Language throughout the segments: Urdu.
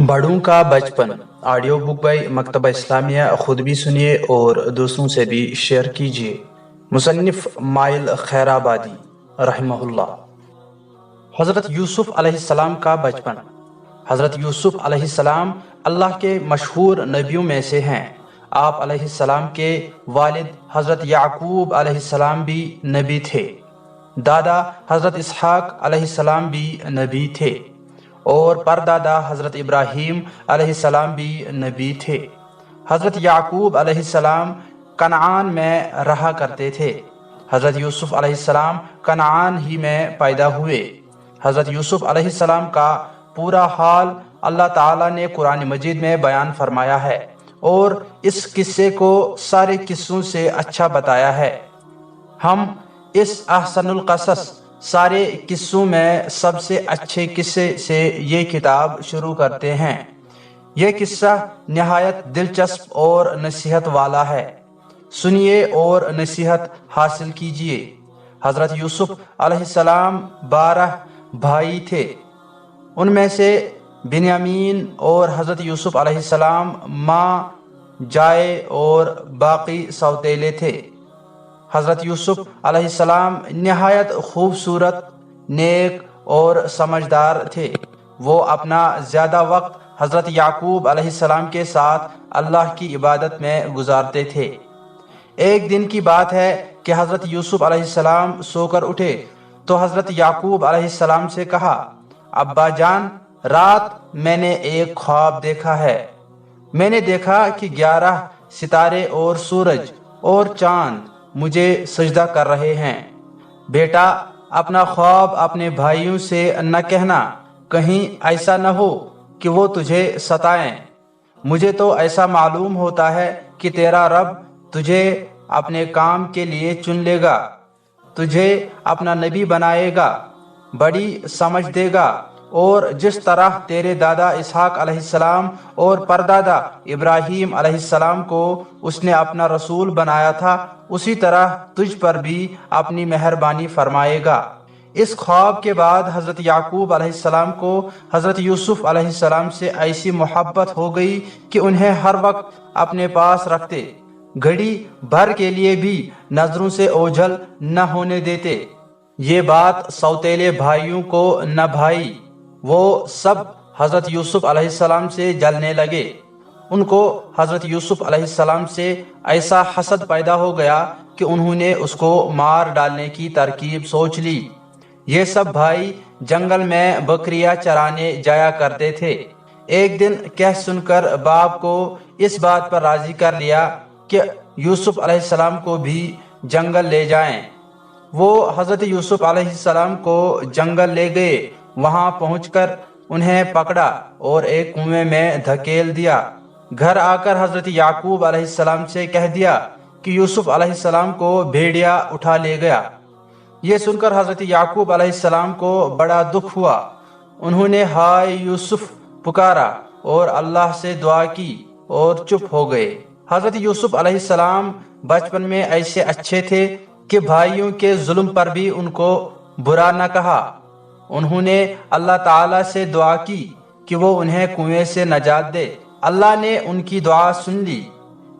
بڑوں کا بچپن آڈیو بک بائی مکتبہ اسلامیہ، خود بھی سنیے اور دوسروں سے بھی شیئر کیجیے۔ مصنف مائل خیر آبادی رحمہ اللہ۔ حضرت یوسف علیہ السلام کا بچپن۔ حضرت یوسف علیہ السلام اللہ کے مشہور نبیوں میں سے ہیں۔ آپ علیہ السلام کے والد حضرت یعقوب علیہ السلام بھی نبی تھے۔ دادا حضرت اسحاق علیہ السلام بھی نبی تھے اور پردادا حضرت ابراہیم علیہ السلام بھی نبی تھے۔ حضرت یعقوب علیہ السلام کنعان میں رہا کرتے تھے۔ حضرت یوسف علیہ السلام کنعان ہی میں پیدا ہوئے۔ حضرت یوسف علیہ السلام کا پورا حال اللہ تعالیٰ نے قرآن مجید میں بیان فرمایا ہے اور اس قصے کو سارے قصوں سے اچھا بتایا ہے۔ ہم اس احسن القصص سارے قصوں میں سب سے اچھے قصے سے یہ کتاب شروع کرتے ہیں۔ یہ قصہ نہایت دلچسپ اور نصیحت والا ہے، سنیے اور نصیحت حاصل کیجیے۔ حضرت یوسف علیہ السلام 12 بھائی تھے۔ ان میں سے بنیامین اور حضرت یوسف علیہ السلام ماں جائے اور باقی سوتیلے تھے۔ حضرت یوسف علیہ السلام نہایت خوبصورت، نیک اور سمجھدار تھے۔ وہ اپنا زیادہ وقت حضرت یعقوب علیہ السلام کے ساتھ اللہ کی عبادت میں گزارتے تھے۔ ایک دن کی بات ہے کہ حضرت یوسف علیہ السلام سو کر اٹھے تو حضرت یعقوب علیہ السلام سے کہا، ابا جان، رات میں نے ایک خواب دیکھا ہے۔ میں نے دیکھا کہ 11 ستارے اور سورج اور چاند مجھے سجدہ کر رہے ہیں۔ بیٹا، اپنا خواب اپنے بھائیوں سے نہ کہنا، کہیں ایسا نہ ہو کہ وہ تجھے ستائیں۔ مجھے تو ایسا معلوم ہوتا ہے کہ تیرا رب تجھے اپنے کام کے لیے چن لے گا، تجھے اپنا نبی بنائے گا، بڑی سمجھ دے گا، اور جس طرح تیرے دادا اسحاق علیہ السلام اور پردادا ابراہیم علیہ السلام کو اس نے اپنا رسول بنایا تھا، اسی طرح تجھ پر بھی اپنی مہربانی فرمائے گا۔ اس خواب کے بعد حضرت یعقوب علیہ السلام کو حضرت یوسف علیہ السلام سے ایسی محبت ہو گئی کہ انہیں ہر وقت اپنے پاس رکھتے، گھڑی بھر کے لیے بھی نظروں سے اوجھل نہ ہونے دیتے۔ یہ بات سوتیلے بھائیوں کو نہ بھائی، وہ سب حضرت یوسف علیہ السلام سے جلنے لگے۔ ان کو حضرت یوسف علیہ السلام سے ایسا حسد پیدا ہو گیا کہ انہوں نے اس کو مار ڈالنے کی ترکیب سوچ لی۔ یہ سب بھائی جنگل میں بکریاں چرانے جایا کرتے تھے۔ ایک دن کہہ سن کر باپ کو اس بات پر راضی کر لیا کہ یوسف علیہ السلام کو بھی جنگل لے جائیں۔ وہ حضرت یوسف علیہ السلام کو جنگل لے گئے۔ وہاں پہنچ کر انہیں پکڑا اور ایک کنویں میں دھکیل دیا۔ گھر آ کر حضرت یعقوب علیہ السلام سے کہہ دیا کہ یوسف علیہ السلام کو بھیڑیا اٹھا لے گیا۔ یہ سن کر حضرت یعقوب علیہ السلام کو بڑا دکھ ہوا۔ انہوں نے ہائے یوسف پکارا اور اللہ سے دعا کی اور چپ ہو گئے۔ حضرت یوسف علیہ السلام بچپن میں ایسے اچھے تھے کہ بھائیوں کے ظلم پر بھی ان کو برا نہ کہا۔ انہوں نے اللہ تعالیٰ سے دعا کی کہ وہ انہیں کنویں سے نجات دے۔ اللہ نے ان کی دعا سن لی۔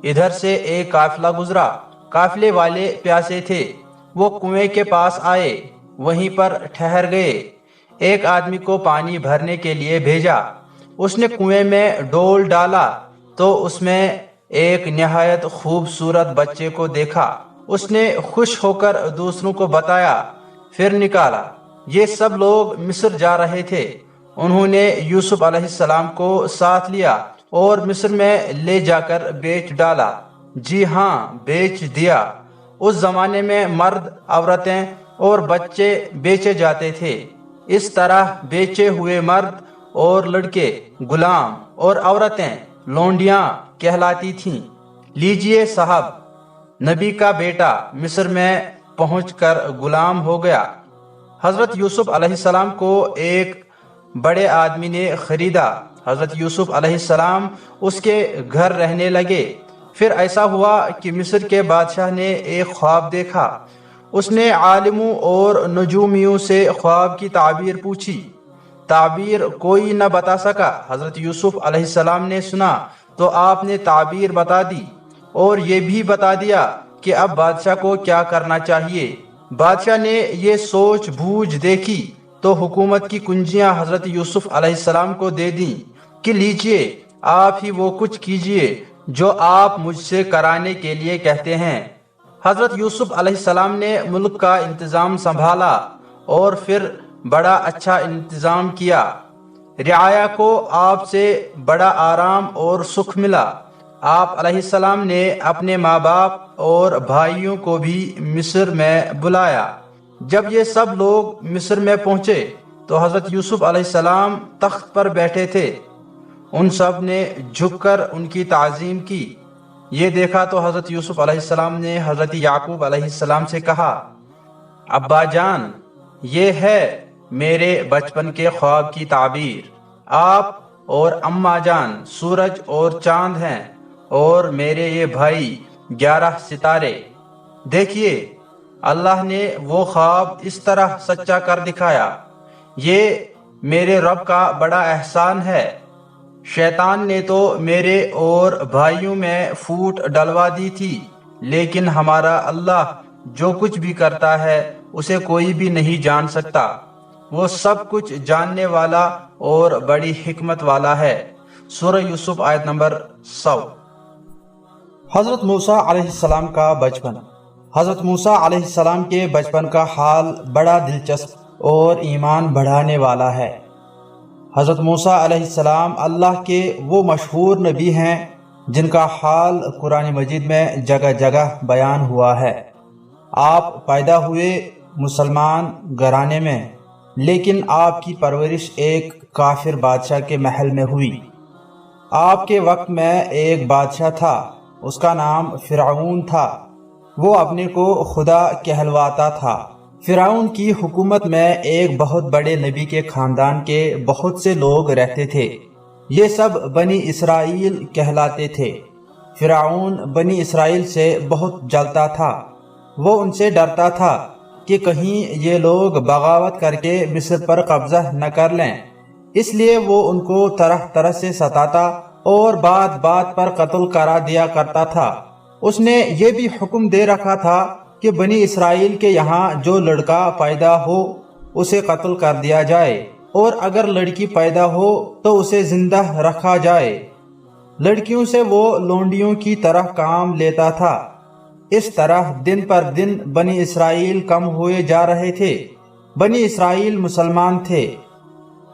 ادھر سے ایک قافلہ گزرا۔ قافلے والے پیاسے تھے۔ وہ کنویں کے پاس آئے، وہیں پر ٹھہر گئے۔ ایک آدمی کو پانی بھرنے کے لیے بھیجا۔ اس نے کنویں میں ڈول ڈالا تو اس میں ایک نہایت خوبصورت بچے کو دیکھا۔ اس نے خوش ہو کر دوسروں کو بتایا، پھر نکالا۔ یہ سب لوگ مصر جا رہے تھے۔ انہوں نے یوسف علیہ السلام کو ساتھ لیا اور مصر میں لے جا کر بیچ ڈالا۔ جی ہاں، بیچ دیا۔ اس زمانے میں مرد، عورتیں اور بچے بیچے جاتے تھے۔ اس طرح بیچے ہوئے مرد اور لڑکے غلام اور عورتیں لونڈیاں کہلاتی تھیں۔ لیجئے صاحب، نبی کا بیٹا مصر میں پہنچ کر غلام ہو گیا۔ حضرت یوسف علیہ السلام کو ایک بڑے آدمی نے خریدا۔ حضرت یوسف علیہ السلام اس کے گھر رہنے لگے۔ پھر ایسا ہوا کہ مصر کے بادشاہ نے ایک خواب دیکھا۔ اس نے عالموں اور نجومیوں سے خواب کی تعبیر پوچھی۔ تعبیر کوئی نہ بتا سکا۔ حضرت یوسف علیہ السلام نے سنا تو آپ نے تعبیر بتا دی اور یہ بھی بتا دیا کہ اب بادشاہ کو کیا کرنا چاہیے۔ بادشاہ نے یہ سوچ بوجھ دیکھی تو حکومت کی کنجیاں حضرت یوسف علیہ السلام کو دے دیں کہ لیجئے، آپ ہی وہ کچھ کیجئے جو آپ مجھ سے کرانے کے لیے کہتے ہیں۔ حضرت یوسف علیہ السلام نے ملک کا انتظام سنبھالا اور پھر بڑا اچھا انتظام کیا۔ رعایا کو آپ سے بڑا آرام اور سکھ ملا۔ آپ علیہ السلام نے اپنے ماں باپ اور بھائیوں کو بھی مصر میں بلایا۔ جب یہ سب لوگ مصر میں پہنچے تو حضرت یوسف علیہ السلام تخت پر بیٹھے تھے۔ ان سب نے جھک کر ان کی تعظیم کی۔ یہ دیکھا تو حضرت یوسف علیہ السلام نے حضرت یعقوب علیہ السلام سے کہا، ابا جان، یہ ہے میرے بچپن کے خواب کی تعبیر۔ آپ اور اماں جان سورج اور چاند ہیں اور میرے یہ بھائی 11 ستارے۔ دیکھیے، اللہ نے وہ خواب اس طرح سچا کر دکھایا۔ یہ میرے رب کا بڑا احسان ہے۔ شیطان نے تو میرے اور بھائیوں میں پھوٹ ڈلوا دی تھی، لیکن ہمارا اللہ جو کچھ بھی کرتا ہے اسے کوئی بھی نہیں جان سکتا۔ وہ سب کچھ جاننے والا اور بڑی حکمت والا ہے۔ سورہ یوسف آیت نمبر 100۔ حضرت موسیٰ علیہ السلام کا بچپن۔ حضرت موسیٰ علیہ السلام کے بچپن کا حال بڑا دلچسپ اور ایمان بڑھانے والا ہے۔ حضرت موسیٰ علیہ السلام اللہ کے وہ مشہور نبی ہیں جن کا حال قرآن مجید میں جگہ جگہ بیان ہوا ہے۔ آپ پیدا ہوئے مسلمان گھرانے میں، لیکن آپ کی پرورش ایک کافر بادشاہ کے محل میں ہوئی۔ آپ کے وقت میں ایک بادشاہ تھا، اس کا نام فرعون تھا۔ وہ اپنے کو خدا کہلواتا تھا۔ فرعون کی حکومت میں ایک بہت بڑے نبی کے خاندان کے بہت سے لوگ رہتے تھے۔ یہ سب بنی اسرائیل کہلاتے تھے۔ فرعون بنی اسرائیل سے بہت جلتا تھا۔ وہ ان سے ڈرتا تھا کہ کہیں یہ لوگ بغاوت کر کے مصر پر قبضہ نہ کر لیں، اس لیے وہ ان کو طرح طرح سے ستاتا اور بات بات پر قتل کرا دیا کرتا تھا۔ اس نے یہ بھی حکم دے رکھا تھا کہ بنی اسرائیل کے یہاں جو لڑکا پیدا ہو اسے قتل کر دیا جائے، اور اگر لڑکی پیدا ہو تو اسے زندہ رکھا جائے۔ لڑکیوں سے وہ لونڈیوں کی طرح کام لیتا تھا۔ اس طرح دن پر دن بنی اسرائیل کم ہوئے جا رہے تھے۔ بنی اسرائیل مسلمان تھے،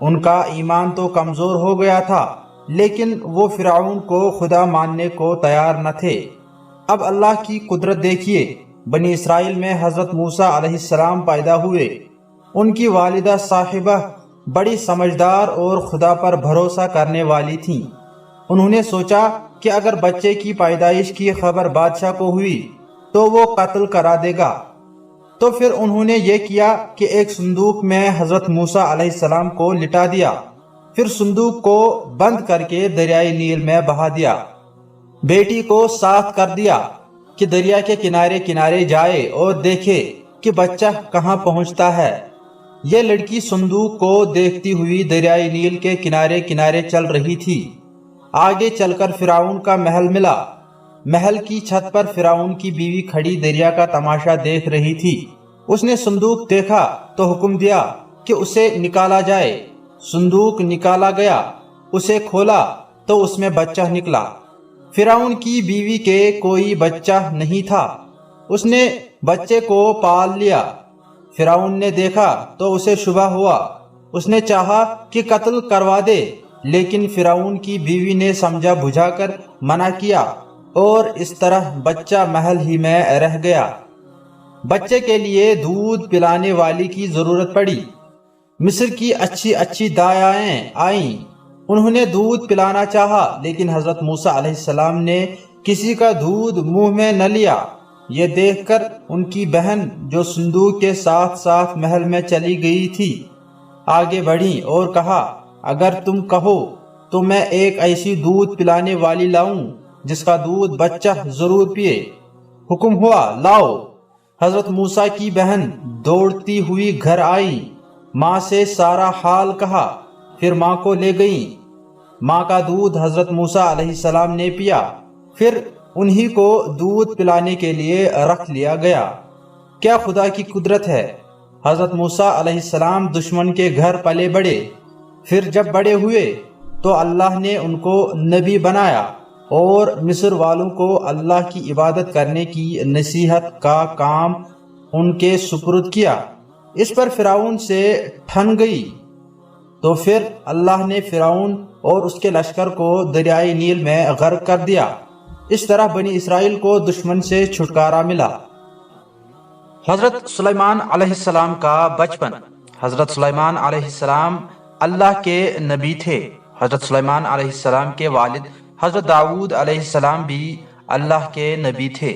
ان کا ایمان تو کمزور ہو گیا تھا، لیکن وہ فرعون کو خدا ماننے کو تیار نہ تھے۔ اب اللہ کی قدرت دیکھیے، بنی اسرائیل میں حضرت موسیٰ علیہ السلام پیدا ہوئے۔ ان کی والدہ صاحبہ بڑی سمجھدار اور خدا پر بھروسہ کرنے والی تھیں۔ انہوں نے سوچا کہ اگر بچے کی پیدائش کی خبر بادشاہ کو ہوئی تو وہ قتل کرا دے گا۔ تو پھر انہوں نے یہ کیا کہ ایک صندوق میں حضرت موسیٰ علیہ السلام کو لٹا دیا، پھر صندوق کو بند کر کے دریائے نیل میں بہا دیا۔ بیٹی کو ساتھ کر دیا کہ دریا کے کنارے کنارے جائے اور دیکھے کہ بچہ کہاں پہنچتا ہے۔ یہ لڑکی صندوق کو دیکھتی ہوئی دریائے نیل کے کنارے کنارے چل رہی تھی۔ آگے چل کر فرعون کا محل ملا۔ محل کی چھت پر فرعون کی بیوی کھڑی دریا کا تماشا دیکھ رہی تھی۔ اس نے صندوق دیکھا تو حکم دیا کہ اسے نکالا جائے۔ صندوق نکالا گیا، اسے کھولا تو اس میں بچہ نکلا۔ فرعون کی بیوی کے کوئی بچہ نہیں تھا۔ اس نے بچے کو پال لیا۔ فرعون نے دیکھا تو اسے شبہ ہوا۔ اس نے چاہا کہ قتل کروا دے، لیکن فرعون کی بیوی نے سمجھا بجھا کر منع کیا، اور اس طرح بچہ محل ہی میں رہ گیا۔ بچے کے لیے دودھ پلانے والی کی ضرورت پڑی۔ مصر کی اچھی اچھی دایائیں آئیں، انہوں نے دودھ پلانا چاہا، لیکن حضرت موسیٰ علیہ السلام نے کسی کا دودھ منہ میں نہ لیا۔ یہ دیکھ کر ان کی بہن جو صندوق کے ساتھ ساتھ محل میں چلی گئی تھی آگے بڑھی اور کہا، اگر تم کہو تو میں ایک ایسی دودھ پلانے والی لاؤں جس کا دودھ بچہ ضرور پیے۔ حکم ہوا، لاؤ۔ حضرت موسیٰ کی بہن دوڑتی ہوئی گھر آئی، ماں سے سارا حال کہا۔ پھر ماں کو لے گئیں۔ ماں کا دودھ حضرت موسیٰ علیہ السلام نے پیا، پھر انہی کو دودھ پلانے کے لیے رکھ لیا گیا۔ کیا خدا کی قدرت ہے! حضرت موسیٰ علیہ السلام دشمن کے گھر پلے بڑھے، پھر جب بڑے ہوئے تو اللہ نے ان کو نبی بنایا اور مصر والوں کو اللہ کی عبادت کرنے کی نصیحت کا کام ان کے سپرد کیا۔ اس پر فرعون سے ٹھن گئی، تو پھر اللہ نے فرعون اور اس کے لشکر کو دریائے نیل میں غرق کر دیا۔ اس طرح بنی اسرائیل کو دشمن سے چھٹکارا ملا۔ حضرت سلیمان علیہ السلام کا بچپن۔ حضرت سلیمان علیہ السلام اللہ کے نبی تھے۔ حضرت سلیمان علیہ السلام کے والد حضرت داؤد علیہ السلام بھی اللہ کے نبی تھے۔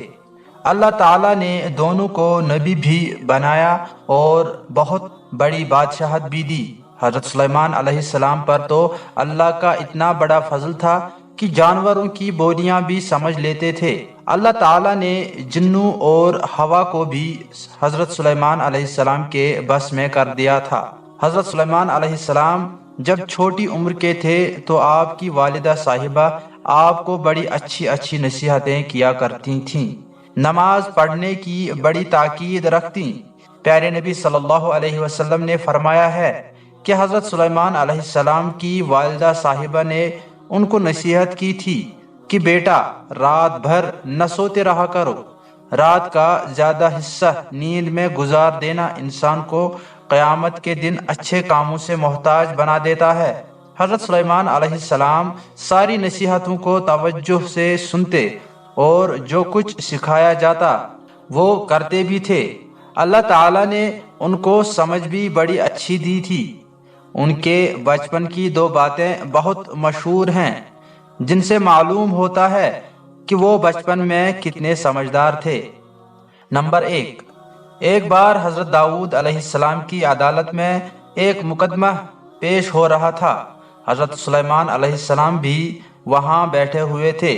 اللہ تعالیٰ نے دونوں کو نبی بھی بنایا اور بہت بڑی بادشاہت بھی دی۔ حضرت سلیمان علیہ السلام پر تو اللہ کا اتنا بڑا فضل تھا کہ جانوروں کی بولیاں بھی سمجھ لیتے تھے۔ اللہ تعالیٰ نے جنوں اور ہوا کو بھی حضرت سلیمان علیہ السلام کے بس میں کر دیا تھا۔ حضرت سلیمان علیہ السلام جب چھوٹی عمر کے تھے تو آپ کی والدہ صاحبہ آپ کو بڑی اچھی اچھی نصیحتیں کیا کرتی تھیں، نماز پڑھنے کی بڑی تاکید رکھتیں۔ پیارے نبی صلی اللہ علیہ وسلم نے فرمایا ہے کہ حضرت سلیمان علیہ السلام کی والدہ صاحبہ نے ان کو نصیحت کی تھی کہ بیٹا رات بھر نہ سوتے رہا کرو، رات کا زیادہ حصہ نیند میں گزار دینا انسان کو قیامت کے دن اچھے کاموں سے محتاج بنا دیتا ہے۔ حضرت سلیمان علیہ السلام ساری نصیحتوں کو توجہ سے سنتے اور جو کچھ سکھایا جاتا وہ کرتے بھی تھے۔ اللہ تعالیٰ نے ان کو سمجھ بھی بڑی اچھی دی تھی۔ ان کے بچپن کی دو باتیں بہت مشہور ہیں جن سے معلوم ہوتا ہے کہ وہ بچپن میں کتنے سمجھدار تھے۔ نمبر 1، ایک بار حضرت داؤد علیہ السلام کی عدالت میں ایک مقدمہ پیش ہو رہا تھا۔ حضرت سلیمان علیہ السلام بھی وہاں بیٹھے ہوئے تھے۔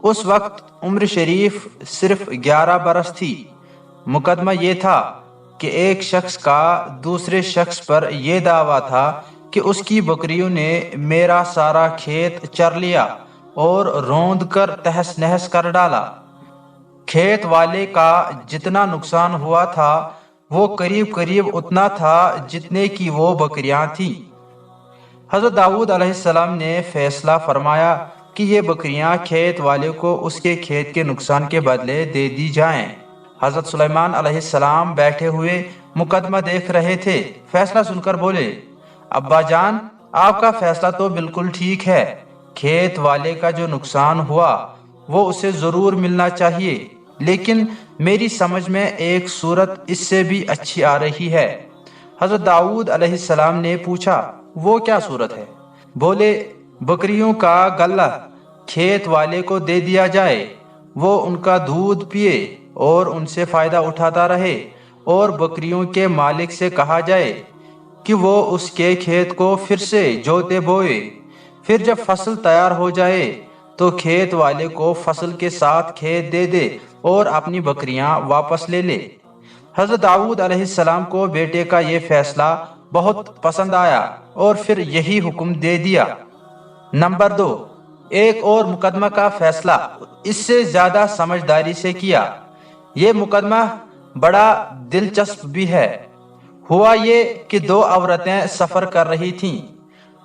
اس وقت عمر شریف صرف 11 برس تھی۔ مقدمہ یہ تھا کہ ایک شخص کا دوسرے شخص پر یہ دعویٰ تھا کہ اس کی بکریوں نے میرا سارا کھیت چر لیا اور روند کر تہس نہس کر ڈالا۔ کھیت والے کا جتنا نقصان ہوا تھا وہ قریب قریب اتنا تھا جتنے کی وہ بکریاں تھیں۔ حضرت داؤد علیہ السلام نے فیصلہ فرمایا کہ یہ بکریاں کھیت والے کو اس کے کھیت کے نقصان کے بدلے دے دی جائیں۔ حضرت سلیمان علیہ السلام بیٹھے ہوئے مقدمہ دیکھ رہے تھے۔ فیصلہ سن کر بولے، ابا جان آپ کا فیصلہ تو بالکل ٹھیک ہے، کھیت والے کا جو نقصان ہوا وہ اسے ضرور ملنا چاہیے، لیکن میری سمجھ میں ایک صورت اس سے بھی اچھی آ رہی ہے۔ حضرت داؤد علیہ السلام نے پوچھا، وہ کیا صورت ہے؟ بولے، بکریوں کا غلہ کھیت والے کو دے دیا جائے، وہ ان کا دودھ پیے اور ان سے فائدہ اٹھاتا رہے، اور بکریوں کے مالک سے کہا جائے کہ وہ اس کے کھیت کو پھر سے جوتے بوئے، پھر جب فصل تیار ہو جائے تو کھیت والے کو فصل کے ساتھ کھیت دے دے اور اپنی بکریاں واپس لے لے۔ حضرت داؤد علیہ السلام کو بیٹے کا یہ فیصلہ بہت پسند آیا اور پھر یہی حکم دے دیا۔ نمبر 2، ایک اور مقدمہ کا فیصلہ اس سے زیادہ سمجھداری سے کیا۔ یہ مقدمہ بڑا دلچسپ بھی ہے۔ ہوا یہ کہ دو عورتیں سفر کر رہی تھیں،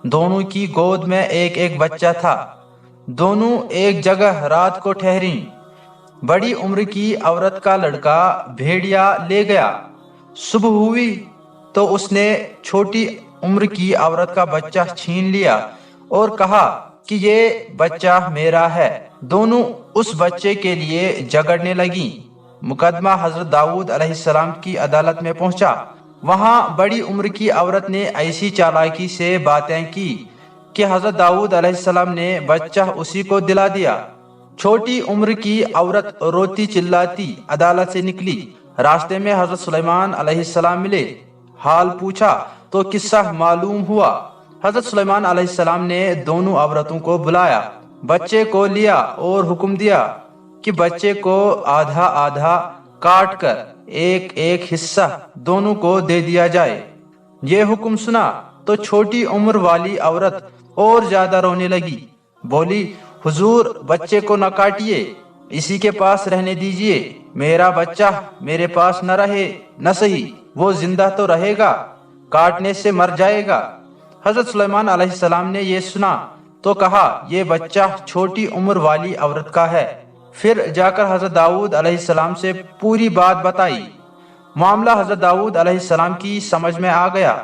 دونوں کی گود میں ایک ایک بچہ تھا، دونوں ایک جگہ رات کو ٹھہریں۔ بڑی عمر کی عورت کا لڑکا بھیڑیا لے گیا۔ صبح ہوئی تو اس نے چھوٹی عمر کی عورت کا بچہ چھین لیا اور کہا کہ یہ بچہ میرا ہے۔ دونوں اس بچے کے لیے جھگڑنے لگیں۔ مقدمہ حضرت داؤد علیہ السلام کی عدالت میں پہنچا۔ وہاں بڑی عمر کی عورت نے ایسی چالاکی سے باتیں کی کہ حضرت داؤد علیہ السلام نے بچہ اسی کو دلا دیا۔ چھوٹی عمر کی عورت روتی چلاتی عدالت سے نکلی۔ راستے میں حضرت سلیمان علیہ السلام ملے، حال پوچھا تو قصہ معلوم ہوا۔ حضرت سلیمان علیہ السلام نے دونوں عورتوں کو بلایا، بچے کو لیا اور حکم دیا کہ بچے کو آدھا آدھا کاٹ کر ایک ایک حصہ دونوں کو دے دیا جائے۔ یہ حکم سنا تو چھوٹی عمر والی عورت اور زیادہ رونے لگی، بولی حضور بچے کو نہ کاٹیے، اسی کے پاس رہنے دیجئے، میرا بچہ میرے پاس نہ رہے نہ صحیح، وہ زندہ تو رہے گا، کاٹنے سے مر جائے گا۔ حضرت سلیمان علیہ السلام نے یہ سنا تو کہا یہ بچہ چھوٹی عمر والی عورت کا ہے۔ پھر جا کر حضرت داؤد علیہ السلام سے پوری بات بتائی۔ معاملہ حضرت داؤد علیہ السلام کی سمجھ میں آ گیا،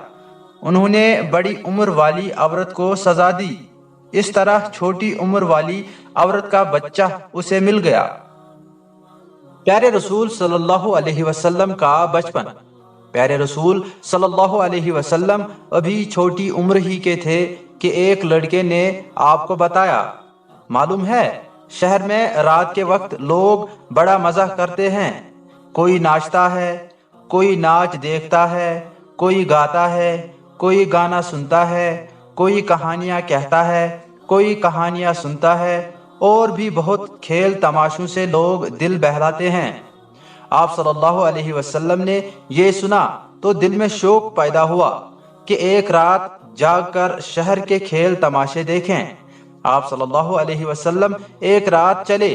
انہوں نے بڑی عمر والی عورت کو سزا دی، اس طرح چھوٹی عمر والی عورت کا بچہ اسے مل گیا۔ پیارے رسول صلی اللہ علیہ وسلم کا بچپن۔ پیارے رسول صلی اللہ علیہ وسلم ابھی چھوٹی عمر ہی کے تھے کہ ایک لڑکے نے آپ کو بتایا، معلوم ہے شہر میں رات کے وقت لوگ بڑا مزہ کرتے ہیں، کوئی ناچتا ہے، کوئی ناچ دیکھتا ہے، کوئی گاتا ہے، کوئی گانا سنتا ہے، کوئی کہانیاں کہتا ہے، کوئی کہانیاں سنتا ہے، اور بھی بہت کھیل تماشوں سے لوگ دل بہلاتے ہیں۔ آپ صلی اللہ علیہ وسلم نے یہ سنا تو دل میں شوق پیدا ہوا کہ ایک رات جاگ کر شہر کے کھیل تماشے دیکھیں۔ آپ صلی اللہ علیہ وسلم ایک رات چلے،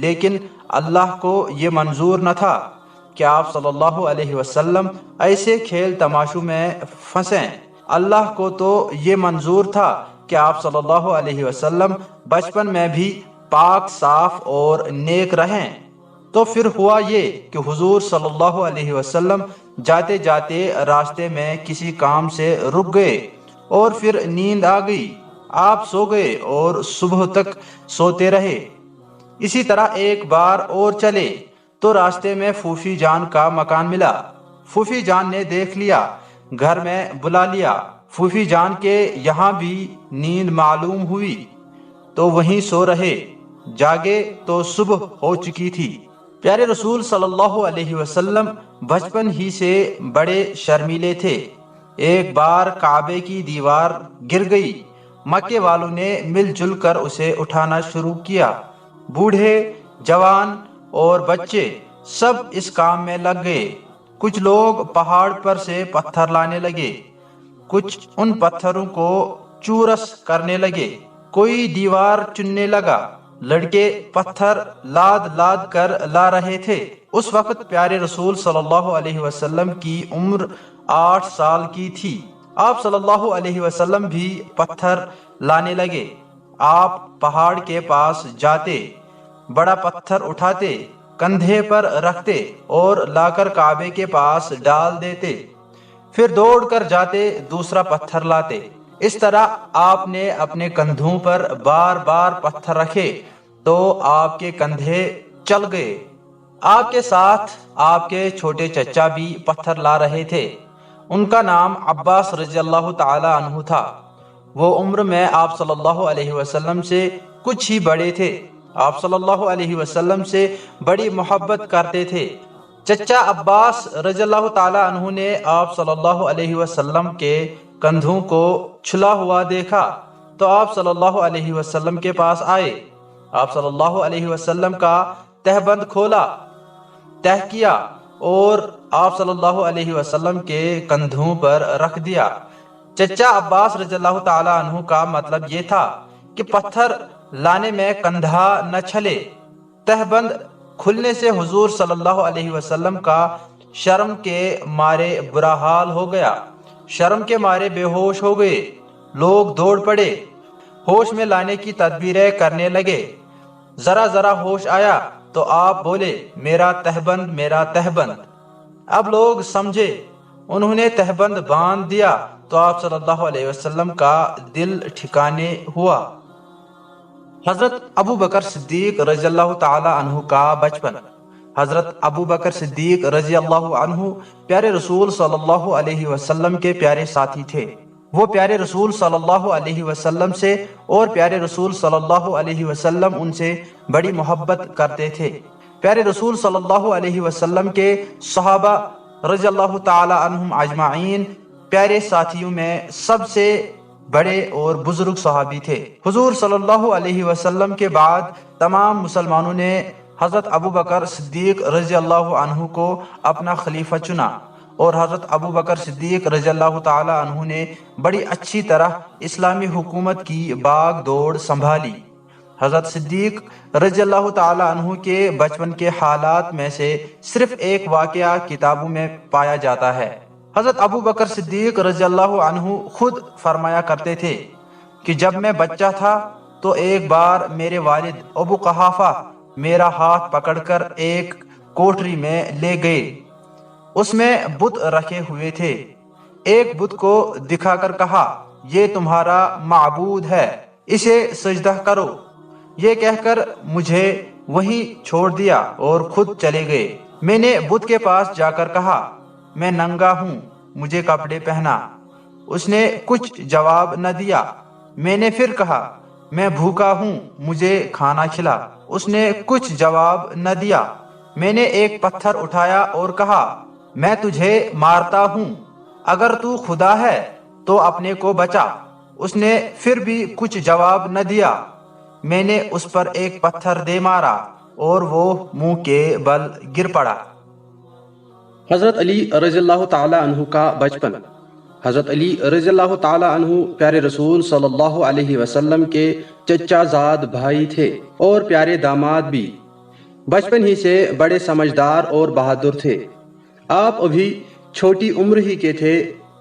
لیکن اللہ کو یہ منظور نہ تھا کہ آپ صلی اللہ علیہ وسلم ایسے کھیل تماشوں میں پھنسیں۔ اللہ کو تو یہ منظور تھا کہ آپ صلی اللہ علیہ وسلم بچپن میں بھی پاک صاف اور نیک رہیں۔ تو پھر ہوا یہ کہ حضور صلی اللہ علیہ وسلم جاتے جاتے راستے میں کسی کام سے رک گئے اور پھر نیند آ گئی، آپ سو گئے اور صبح تک سوتے رہے۔ اسی طرح ایک بار اور چلے تو راستے میں پھوپھی جان کا مکان ملا، پھوپھی جان نے دیکھ لیا، گھر میں بلا لیا، پھوپھی جان کے یہاں بھی نیند معلوم ہوئی تو وہیں سو رہے، جاگے تو صبح ہو چکی تھی۔ پیارے رسول صلی اللہ علیہ وسلم بچپن ہی سے بڑے شرمیلے تھے۔ ایک بار کعبے کی دیوار گر گئی، مکے والوں نے مل جل کر اسے اٹھانا شروع کیا، بوڑھے جوان اور بچے سب اس کام میں لگ گئے۔ کچھ لوگ پہاڑ پر سے پتھر لانے لگے، کچھ ان پتھروں کو چورس کرنے لگے، کوئی دیوار چننے لگا، لڑکے پتھر لاد لاد کر لا رہے تھے۔ اس وقت پیارے رسول صلی اللہ علیہ وسلم کی عمر 8 سال کی تھی۔ آپ صلی اللہ علیہ وسلم بھی پتھر لانے لگے۔ آپ پہاڑ کے پاس جاتے، بڑا پتھر اٹھاتے، کندھے پر رکھتے اور لا کر کعبے کے پاس ڈال دیتے، پھر دوڑ کر جاتے دوسرا پتھر لاتے۔ اس طرح آپ نے اپنے کندھوں پر بار بار پتھر رکھے تو آپ کے کندھے چل گئے۔ آپ کے ساتھ آپ کے چھوٹے چچا بھی پتھر لا رہے تھے، ان کا نام عباس رضی اللہ تعالی عنہ تھا۔ وہ عمر میں آپ صلی اللہ علیہ وسلم سے کچھ ہی بڑے تھے، آپ صلی اللہ علیہ وسلم سے بڑی محبت کرتے تھے۔ چچا عباس رضی اللہ تعالی عنہ نے آپ صلی اللہ علیہ وسلم کے کندھوں کو چھلا ہوا دیکھا تو آپ صلی اللہ علیہ وسلم کے پاس آئے، آپ صلی اللہ علیہ وسلم کا تہبند کھولا، تہ کیا اور آپ صلی اللہ علیہ وسلم کے کندھوں پر رکھ دیا۔ چچا عباس رضی اللہ تعالی عنہ کا مطلب یہ تھا کہ پتھر لانے میں کندھا نہ چھلے۔ تہبند کھلنے سے حضور صلی اللہ علیہ وسلم کا شرم کے مارے برا حال ہو گیا، شرم کے مارے بے ہوش ہو گئے، لوگ دوڑ پڑے، ہوش میں لانے کی تدبیریں کرنے لگے۔ ذرا ذرا ہوش آیا تو آپ بولے میرا تہبند، میرا تہبند۔ اب لوگ سمجھے، انہوں نے تہبند باندھ دیا تو آپ صلی اللہ علیہ وسلم کا دل ٹھکانے ہوا۔ حضرت ابو بکر صدیق رضی اللہ تعالی عنہ کا بچپن۔ حضرت ابو بکر صدیق رضی اللہ عنہ پیارے رسول صلی اللہ علیہ وسلم کے پیارے ساتھی تھے۔ وہ پیارے رسول صلی اللہ علیہ وسلم سے اور پیارے رسول صلی اللہ علیہ وسلم ان سے بڑی محبت کرتے تھے۔ پیارے رسول صلی اللہ علیہ وسلم کے صحابہ رضی اللہ تعالی عنہم اجمعین پیارے ساتھیوں میں سب سے بڑے اور بزرگ صحابی تھے۔ حضور صلی اللہ علیہ وسلم کے بعد تمام مسلمانوں نے حضرت ابو بکر صدیق رضی اللہ عنہ کو اپنا خلیفہ چنا اور حضرت ابو بکر صدیق رضی اللہ تعالی عنہ نے بڑی اچھی طرح اسلامی حکومت کی باغ دوڑ سنبھالی۔ حضرت صدیق رضی اللہ تعالی عنہ کے بچپن کے حالات میں سے صرف ایک واقعہ کتابوں میں پایا جاتا ہے۔ حضرت ابو بکر صدیق رضی اللہ عنہ خود فرمایا کرتے تھے کہ جب میں بچہ تھا تو ایک بار میرے والد ابو قحافہ میرا ہاتھ پکڑ کر ایک کوٹری میں لے گئے۔ اس میں بت رکھے ہوئے تھے۔ ایک بت کو دکھا کر کہا، یہ تمہارا معبود ہے، اسے سجدہ کرو۔ یہ کہہ کر مجھے وہیں چھوڑ دیا اور خود چلے گئے۔ میں نے بت کے پاس جا کر کہا، میں ننگا ہوں، مجھے کپڑے پہنا۔ اس نے کچھ جواب نہ دیا۔ میں نے پھر کہا، میں بھوکا ہوں، مجھے کھانا کھلا۔ اس نے کچھ جواب نہ دیا۔ میں نے ایک پتھر اٹھایا اور کہا، میں تجھے مارتا ہوں، اگر تو خدا ہے تو اپنے کو بچا۔ اس نے پھر بھی کچھ جواب نہ دیا۔ میں نے اس پر ایک پتھر دے مارا اور وہ منہ کے بل گر پڑا۔ حضرت علی رضی اللہ تعالی عنہ کا بچپن۔ حضرت علی رضی اللہ تعالی عنہ پیارے رسول صلی اللہ علیہ وسلم کے چچا زاد بھائی تھے اور پیارے داماد بھی۔ بچپن ہی سے بڑے سمجھدار اور بہادر تھے۔ آپ ابھی چھوٹی عمر ہی کے تھے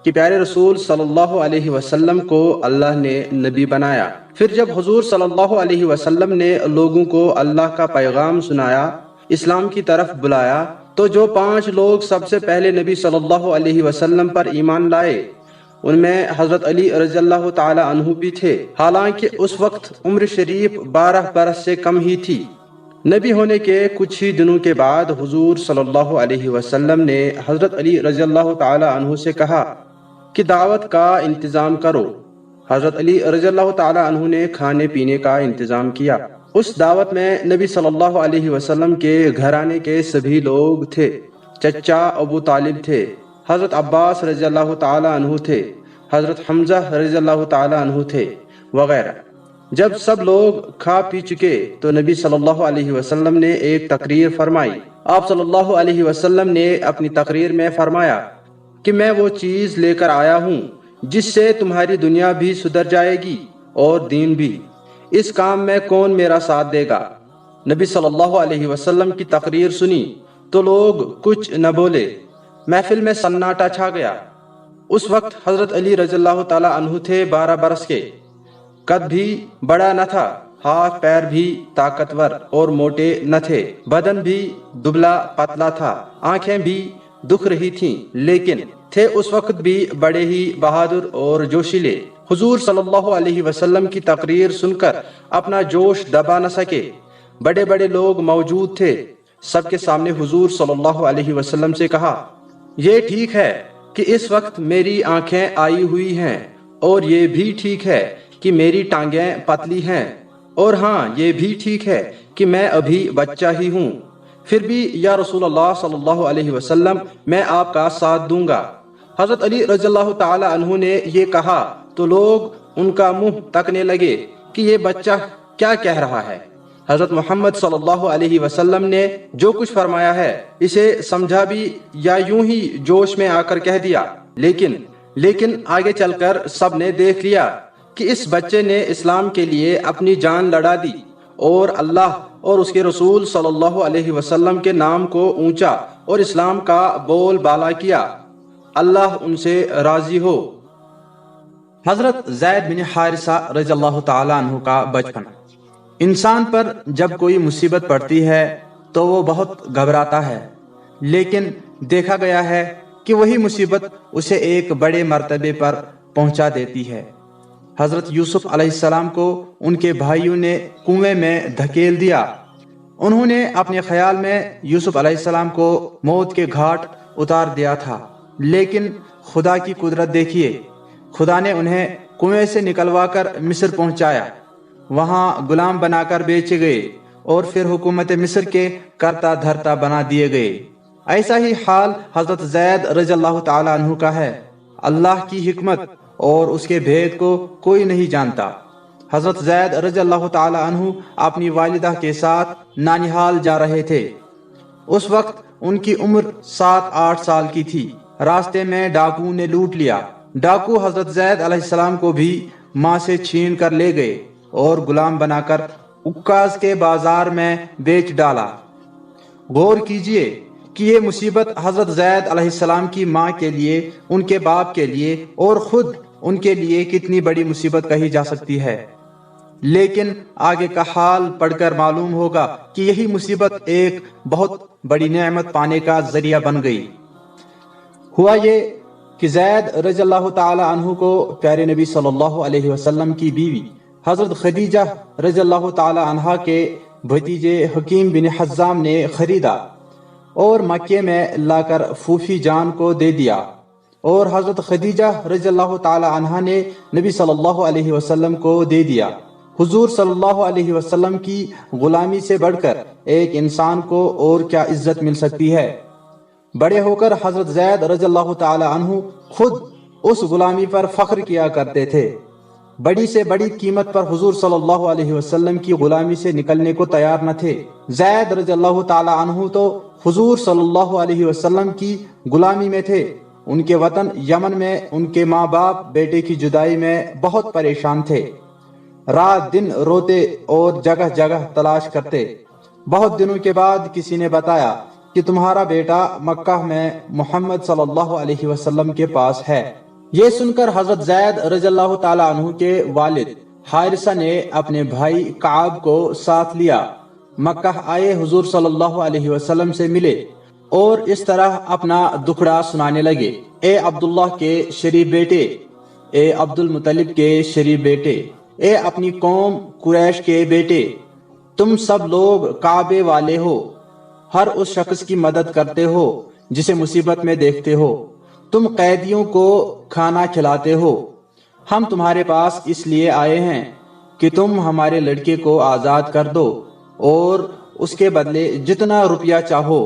کہ پیارے رسول صلی اللہ علیہ وسلم کو اللہ نے نبی بنایا۔ پھر جب حضور صلی اللہ علیہ وسلم نے لوگوں کو اللہ کا پیغام سنایا، اسلام کی طرف بلایا، تو جو 5 لوگ سب سے پہلے نبی صلی اللہ علیہ وسلم پر ایمان لائے ان میں حضرت علی رضی اللہ تعالی عنہ بھی تھے، حالانکہ اس وقت عمر شریف 12 برس سے کم ہی تھی۔ نبی ہونے کے کچھ ہی دنوں کے بعد حضور صلی اللہ علیہ وسلم نے حضرت علی رضی اللہ تعالی عنہ سے کہا کہ دعوت کا انتظام کرو۔ حضرت علی رضی اللہ تعالی عنہ نے کھانے پینے کا انتظام کیا۔ اس دعوت میں نبی صلی اللہ علیہ وسلم کے گھرانے کے سبھی لوگ تھے۔ چچا ابو طالب تھے، حضرت عباس رضی اللہ تعالی عنہ تھے، حضرت حمزہ رضی اللہ تعالی عنہ تھے وغیرہ۔ جب سب لوگ کھا پی چکے تو نبی صلی اللہ علیہ وسلم نے ایک تقریر فرمائی۔ آپ صلی اللہ علیہ وسلم نے اپنی تقریر میں فرمایا کہ میں وہ چیز لے کر آیا ہوں جس سے تمہاری دنیا بھی سدھر جائے گی اور دین بھی۔ اس کام میں کون میرا ساتھ دے گا؟ نبی صلی اللہ علیہ وسلم کی تقریر سنی تو لوگ کچھ نہ بولے، محفل میں سناٹا چھا گیا۔ اس وقت حضرت علی رضی اللہ تعالی عنہ تھے 12 برس کے، قد بھی بڑا نہ تھا، ہاتھ پیر بھی طاقتور اور موٹے نہ تھے، بدن بھی دبلا پتلا تھا، آنکھیں بھی دکھ رہی تھیں، لیکن تھے اس وقت بھی بڑے ہی بہادر اور جوشیلے۔ حضور صلی اللہ علیہ وسلم کی تقریر سن کر اپنا جوش دبا نہ سکے۔ بڑے بڑے لوگ موجود تھے۔ سب کے سامنے حضور صلی اللہ علیہ وسلم سے کہا، یہ ٹھیک ہے کہ اس وقت میری آنکھیں آئی ہوئی ہیں، اور یہ بھی ٹھیک ہے کہ میری ٹانگیں پتلی ہیں، اور ہاں یہ بھی ٹھیک ہے کہ میں ابھی بچہ ہی ہوں، پھر بھی یا رسول اللہ صلی اللہ علیہ وسلم میں آپ کا ساتھ دوں گا۔ حضرت علی رضی اللہ تعالی عنہ نے یہ کہا تو لوگ ان کا منہ تکنے لگے کہ یہ بچہ کیا کہہ رہا ہے۔ حضرت محمد صلی اللہ علیہ وسلم نے جو کچھ فرمایا ہے اسے سمجھا بھی یا یوں ہی جوش میں آ کر کہہ دیا، لیکن آگے چل کر سب نے دیکھ لیا کہ اس بچے نے اسلام کے لیے اپنی جان لڑا دی اور اللہ اور اس کے رسول صلی اللہ علیہ وسلم کے نام کو اونچا اور اسلام کا بول بالا کیا۔ اللہ ان سے راضی ہو۔ حضرت زید بن حارثہ رضی اللہ تعالیٰ عنہ کا بچپن۔ انسان پر جب کوئی مصیبت پڑتی ہے تو وہ بہت گھبراتا ہے، لیکن دیکھا گیا ہے کہ وہی مصیبت اسے ایک بڑے مرتبے پر پہنچا دیتی ہے۔ حضرت یوسف علیہ السلام کو ان کے بھائیوں نے کنویں میں دھکیل دیا۔ انہوں نے اپنے خیال میں یوسف علیہ السلام کو موت کے گھاٹ اتار دیا تھا، لیکن خدا کی قدرت دیکھیے، خدا نے انہیں کنویں سے نکلوا کر مصر پہنچایا، وہاں غلام بنا کر بیچے گئے اور پھر حکومت مصر کے کرتا دھرتا بنا دیے گئے۔ ایسا ہی حال حضرت زید رضی اللہ تعالی عنہ کا ہے۔ اللہ کی حکمت اور اس کے بھید کو کوئی نہیں جانتا۔ حضرت زید رضی اللہ تعالی عنہ اپنی والدہ کے ساتھ نانیہال جا رہے تھے۔ اس وقت ان کی عمر 7-8 سال کی تھی۔ راستے میں ڈاکو نے لوٹ لیا۔ ڈاکو حضرت زید علیہ السلام کو بھی ماں سے چھین کر لے گئے اور غلام بنا کر عکاظ کے بازار میں بیچ ڈالا۔ غور کیجئے کہ یہ مصیبت حضرت زید علیہ السلام کی ماں کے لیے، ان کے باپ کے لیے اور خود ان کے لیے کتنی بڑی مصیبت کہی جا سکتی ہے۔ لیکن آگے کا حال پڑھ کر معلوم ہوگا کہ یہی مصیبت ایک بہت بڑی نعمت پانے کا ذریعہ بن گئی۔ ہوا یہ کہ زید رضی اللہ تعالی عنہ کو پیارے نبی صلی اللہ علیہ وسلم کی بیوی حضرت خدیجہ رضی اللہ تعالی عنہا کے بھتیجے حکیم بن حزام نے خریدا اور مکے میں لا کر پھوپھی جان کو دے دیا، اور حضرت خدیجہ رضی اللہ تعالی عنہا نے نبی صلی اللہ علیہ وسلم کو دے دیا۔ حضور صلی اللہ علیہ وسلم کی غلامی سے بڑھ کر ایک انسان کو اور کیا عزت مل سکتی ہے؟ بڑے ہو کر حضرت زید رضی اللہ تعالی عنہ خود اس غلامی پر فخر کیا کرتے تھے۔ بڑی سے بڑی قیمت پر حضور صلی اللہ علیہ وسلم کی غلامی سے نکلنے کو تیار نہ تھے۔ زید رضی اللہ تعالی عنہ تو حضور صلی اللہ علیہ وسلم کی غلامی میں تھے۔ ان کے وطن یمن میں ان کے ماں باپ بیٹے کی جدائی میں بہت پریشان تھے، رات دن روتے اور جگہ جگہ تلاش کرتے۔ بہت دنوں کے بعد کسی نے بتایا کہ تمہارا بیٹا مکہ میں محمد صلی اللہ علیہ وسلم کے پاس ہے۔ یہ سن کر حضرت زید رضی اللہ تعالی عنہ کے والد حارثہ نے اپنے بھائی کعب کو ساتھ لیا، مکہ آئے، حضور صلی اللہ علیہ وسلم سے ملے اور اس طرح اپنا دکھڑا سنانے لگے۔ اے عبداللہ کے شریف بیٹے، اے عبد المطلب کے شریف بیٹے، اے اپنی قوم قریش کے بیٹے، تم سب لوگ کعبے والے ہو، ہر اس شخص کی مدد کرتے ہو جسے مصیبت میں دیکھتے ہو، تم قیدیوں کو کھانا کھلاتے ہو۔ ہم تمہارے پاس اس لیے آئے ہیں کہ تم ہمارے لڑکے کو آزاد کر دو اور اس کے بدلے جتنا روپیہ چاہو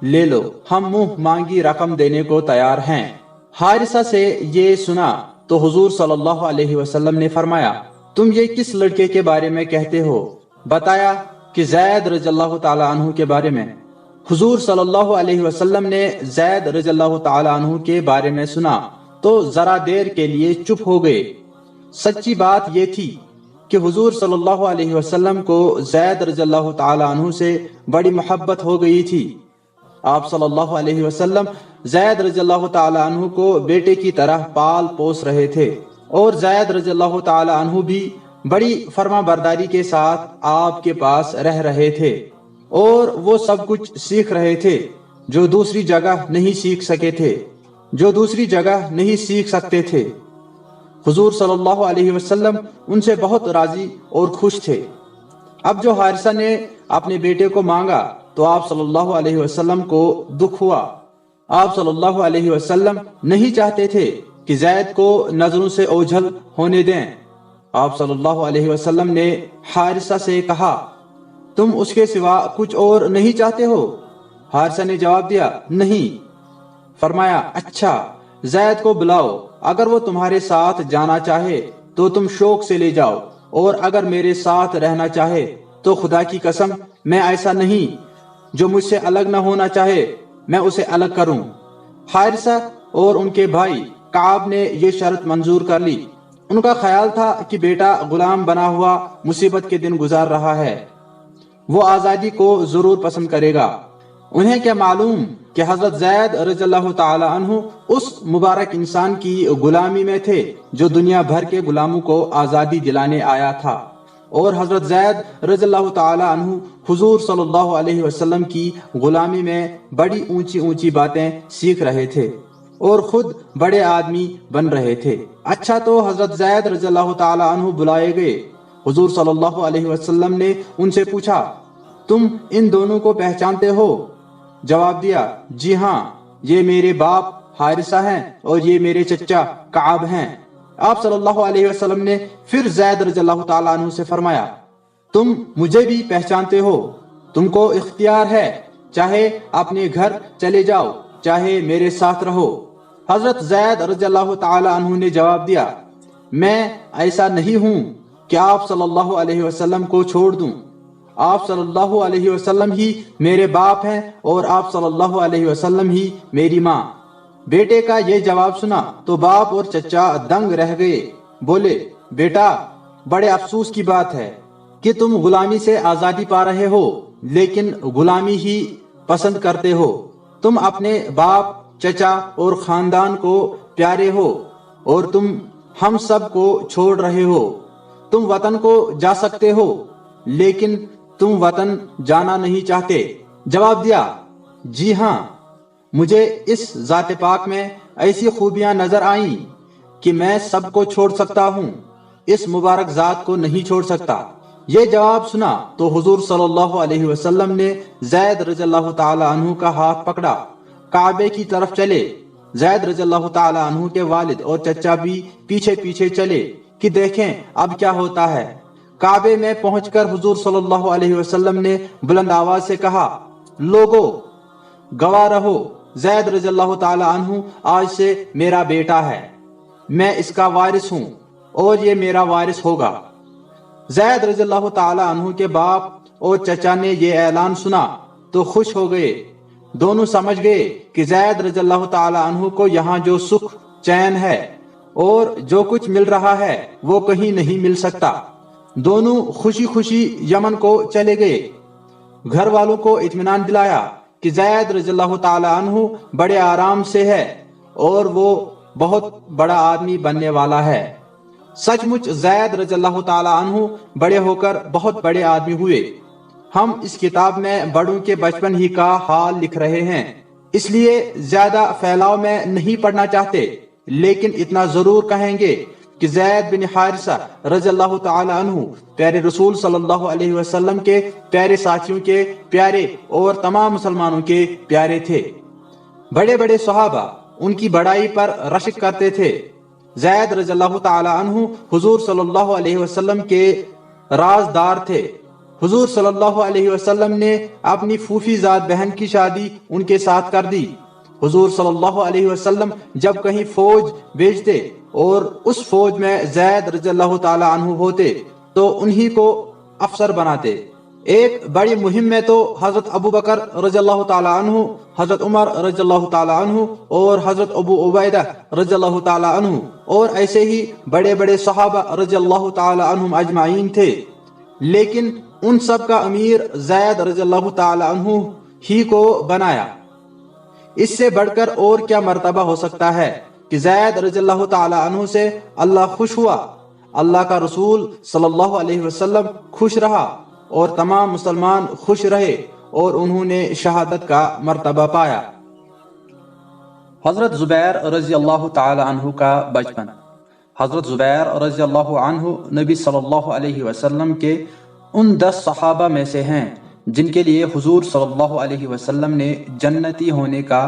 لے لو، ہم منہ مانگی رقم دینے کو تیار ہیں۔ حارثہ سے یہ سنا تو حضور صلی اللہ علیہ وسلم نے فرمایا، تم یہ کس لڑکے کے بارے میں کہتے ہو؟ بتایا کہ زید رضی اللہ تعالی عنہ کے بارے میں۔ حضور صلی اللہ علیہ وسلم نے زید رضی اللہ تعالی عنہ کے بارے میں سنا تو ذرا دیر کے لیے چپ ہو گئے۔ سچی بات یہ تھی کہ حضور صلی اللہ علیہ وسلم کو زید رضی اللہ تعالی عنہ سے بڑی محبت ہو گئی تھی۔ آپ صلی اللہ علیہ وسلم زید رضی اللہ تعالی عنہ کو بیٹے کی طرح پال پوس رہے تھے، اور زید رضی اللہ تعالی عنہ بھی بڑی فرما برداری کے ساتھ آپ کے پاس رہ رہے تھے، اور وہ سب کچھ سیکھ رہے تھے جو دوسری جگہ نہیں سیکھ سکے تھے، جو دوسری جگہ نہیں سیکھ سکتے تھے۔ حضور صلی اللہ علیہ وسلم ان سے بہت راضی اور خوش تھے۔ اب جو حارثہ نے اپنے بیٹے کو مانگا تو آپ صلی اللہ علیہ وسلم کو دکھ ہوا۔ آپ صلی اللہ علیہ وسلم نہیں چاہتے تھے کہ زید کو نظروں سے اوجھل ہونے دیں۔ آپ صلی اللہ علیہ وسلم نے حارثہ سے کہا، تم اس کے سوا کچھ اور نہیں چاہتے ہو؟ حارثہ نے جواب دیا، نہیں۔ فرمایا، اچھا، زید کو بلاؤ، اگر وہ تمہارے ساتھ جانا چاہے تو تم شوق سے لے جاؤ، اور اگر میرے ساتھ رہنا چاہے تو خدا کی قسم میں ایسا نہیں جو مجھ سے الگ نہ ہونا چاہے میں اسے الگ کروں۔ حارثہ اور ان کے بھائی کعب نے یہ شرط منظور کر لی۔ ان کا خیال تھا کہ بیٹا غلام بنا ہوا مصیبت کے دن گزار رہا ہے، وہ آزادی کو ضرور پسند کرے گا۔ انہیں کیا معلوم کہ حضرت زید رضی اللہ تعالی عنہ اس مبارک انسان کی غلامی میں تھے جو دنیا بھر کے غلاموں کو آزادی دلانے آیا تھا، اور حضرت زید رضی اللہ تعالی عنہ حضور صلی اللہ علیہ وسلم کی غلامی میں بڑی اونچی اونچی باتیں سیکھ رہے تھے اور خود بڑے آدمی بن رہے تھے۔ اچھا، تو حضرت زید رضی اللہ تعالی عنہ بلائے گئے۔ حضور صلی اللہ علیہ وسلم نے ان سے پوچھا، تم ان دونوں کو پہچانتے ہو؟ جواب دیا، جی ہاں، یہ میرے باپ حارثہ ہیں اور یہ میرے چچا کعب ہیں۔ آپ صلی اللہ علیہ وسلم نے پھر زید رضی اللہ تعالیٰ عنہ سے فرمایا، تم مجھے بھی پہچانتے ہو، تم کو اختیار ہے، چاہے اپنے گھر چلے جاؤ، چاہے میرے ساتھ رہو۔ حضرت زید رضی اللہ تعالیٰ عنہ نے جواب دیا، میں ایسا نہیں ہوں کہ آپ صلی اللہ علیہ وسلم کو چھوڑ دوں۔ آپ صلی اللہ علیہ وسلم ہی میرے باپ ہیں اور آپ صلی اللہ علیہ وسلم ہی میری ماں۔ بیٹے کا یہ جواب سنا تو باپ اور چچا دنگ رہ گئے. بولے بیٹا بڑے افسوس کی بات ہے کہ تم غلامی سے آزادی پا رہے ہو لیکن غلامی ہی پسند کرتے ہو. تم اپنے باپ چچا اور خاندان کو پیارے ہو اور تم ہم سب کو چھوڑ رہے ہو. تم وطن کو جا سکتے ہو لیکن تم وطن جانا نہیں چاہتے. جواب دیا جی ہاں، مجھے اس ذات پاک میں ایسی خوبیاں نظر آئیں کہ میں سب کو چھوڑ سکتا ہوں، اس مبارک ذات کو نہیں چھوڑ سکتا. یہ جواب سنا تو حضور صلی اللہ علیہ وسلم نے زید رضی اللہ تعالی عنہ کا ہاتھ پکڑا. کعبے کی طرف چلے. زید رضی اللہ تعالی عنہ کے والد اور چچا بھی پیچھے پیچھے چلے کہ دیکھیں اب کیا ہوتا ہے. کعبے میں پہنچ کر حضور صلی اللہ علیہ وسلم نے بلند آواز سے کہا لوگو گواہ رہو، زید رضی اللہ تعالی عنہ آج سے میرا بیٹا ہے، میں اس کا وارث ہوں اور یہ میرا وارث ہوگا. زید رضی اللہ تعالی عنہ کے باپ اور چچا نے یہ اعلان سنا تو خوش ہو گئے. دونوں سمجھ گئے کہ زید رضی اللہ تعالی عنہ کو یہاں جو سکھ چین ہے اور جو کچھ مل رہا ہے وہ کہیں نہیں مل سکتا. دونوں خوشی خوشی یمن کو چلے گئے. گھر والوں کو اطمینان دلایا کہ زید رضی اللہ تعالی عنہ بڑے آرام سے ہے اور وہ بہت بڑا آدمی بننے والا ہے. سچ مچ زید رضی اللہ تعالی عنہ بڑے ہو کر بہت بڑے آدمی ہوئے. ہم اس کتاب میں بڑوں کے بچپن ہی کا حال لکھ رہے ہیں، اس لیے زیادہ پھیلاؤ میں نہیں پڑھنا چاہتے، لیکن اتنا ضرور کہیں گے کہ زید بن حارثہ رضی اللہ تعالی عنہ پیارے رسول صلی اللہ علیہ وسلم کے پیارے ساتھیوں کے پیارے اور تمام مسلمانوں کے پیارے تھے. بڑے بڑے صحابہ ان کی بڑائی پر رشک کرتے تھے. زید رضی اللہ تعالی عنہ حضور صلی اللہ علیہ وسلم کے رازدار تھے. حضور صلی اللہ علیہ وسلم نے اپنی پھوپھی زاد بہن کی شادی ان کے ساتھ کر دی. حضور صلی اللہ علیہ وسلم جب کہیں فوج بھیجتے اور اس فوج میں زید رضی اللہ تعالی عنہ ہوتے تو انہی کو افسر بناتے. ایک بڑی مہم میں تو حضرت ابو بکر رضی اللہ تعالی عنہ، حضرت عمر رضی اللہ تعالی عنہ اور حضرت ابو عبیدہ رضی اللہ تعالی عنہ اور ایسے ہی بڑے بڑے صحابہ رضی اللہ تعالی عنہم اجمعین تھے. لیکن ان سب کا امیر زید رضی اللہ تعالی عنہ ہی کو بنایا. اس سے بڑھ کر اور کیا مرتبہ ہو سکتا ہے کہ زید رضی اللہ تعالی عنہ سے اللہ خوش ہوا، اللہ کا رسول صلی اللہ علیہ وسلم خوش رہا اور تمام مسلمان خوش رہے اور انہوں نے شہادت کا مرتبہ پایا. حضرت زبیر رضی اللہ تعالی عنہ کا بچپن. حضرت زبیر رضی اللہ عنہ نبی صلی اللہ علیہ وسلم کے ان 10 صحابہ میں سے ہیں جن کے لیے حضور صلی اللہ علیہ وسلم نے جنتی ہونے کا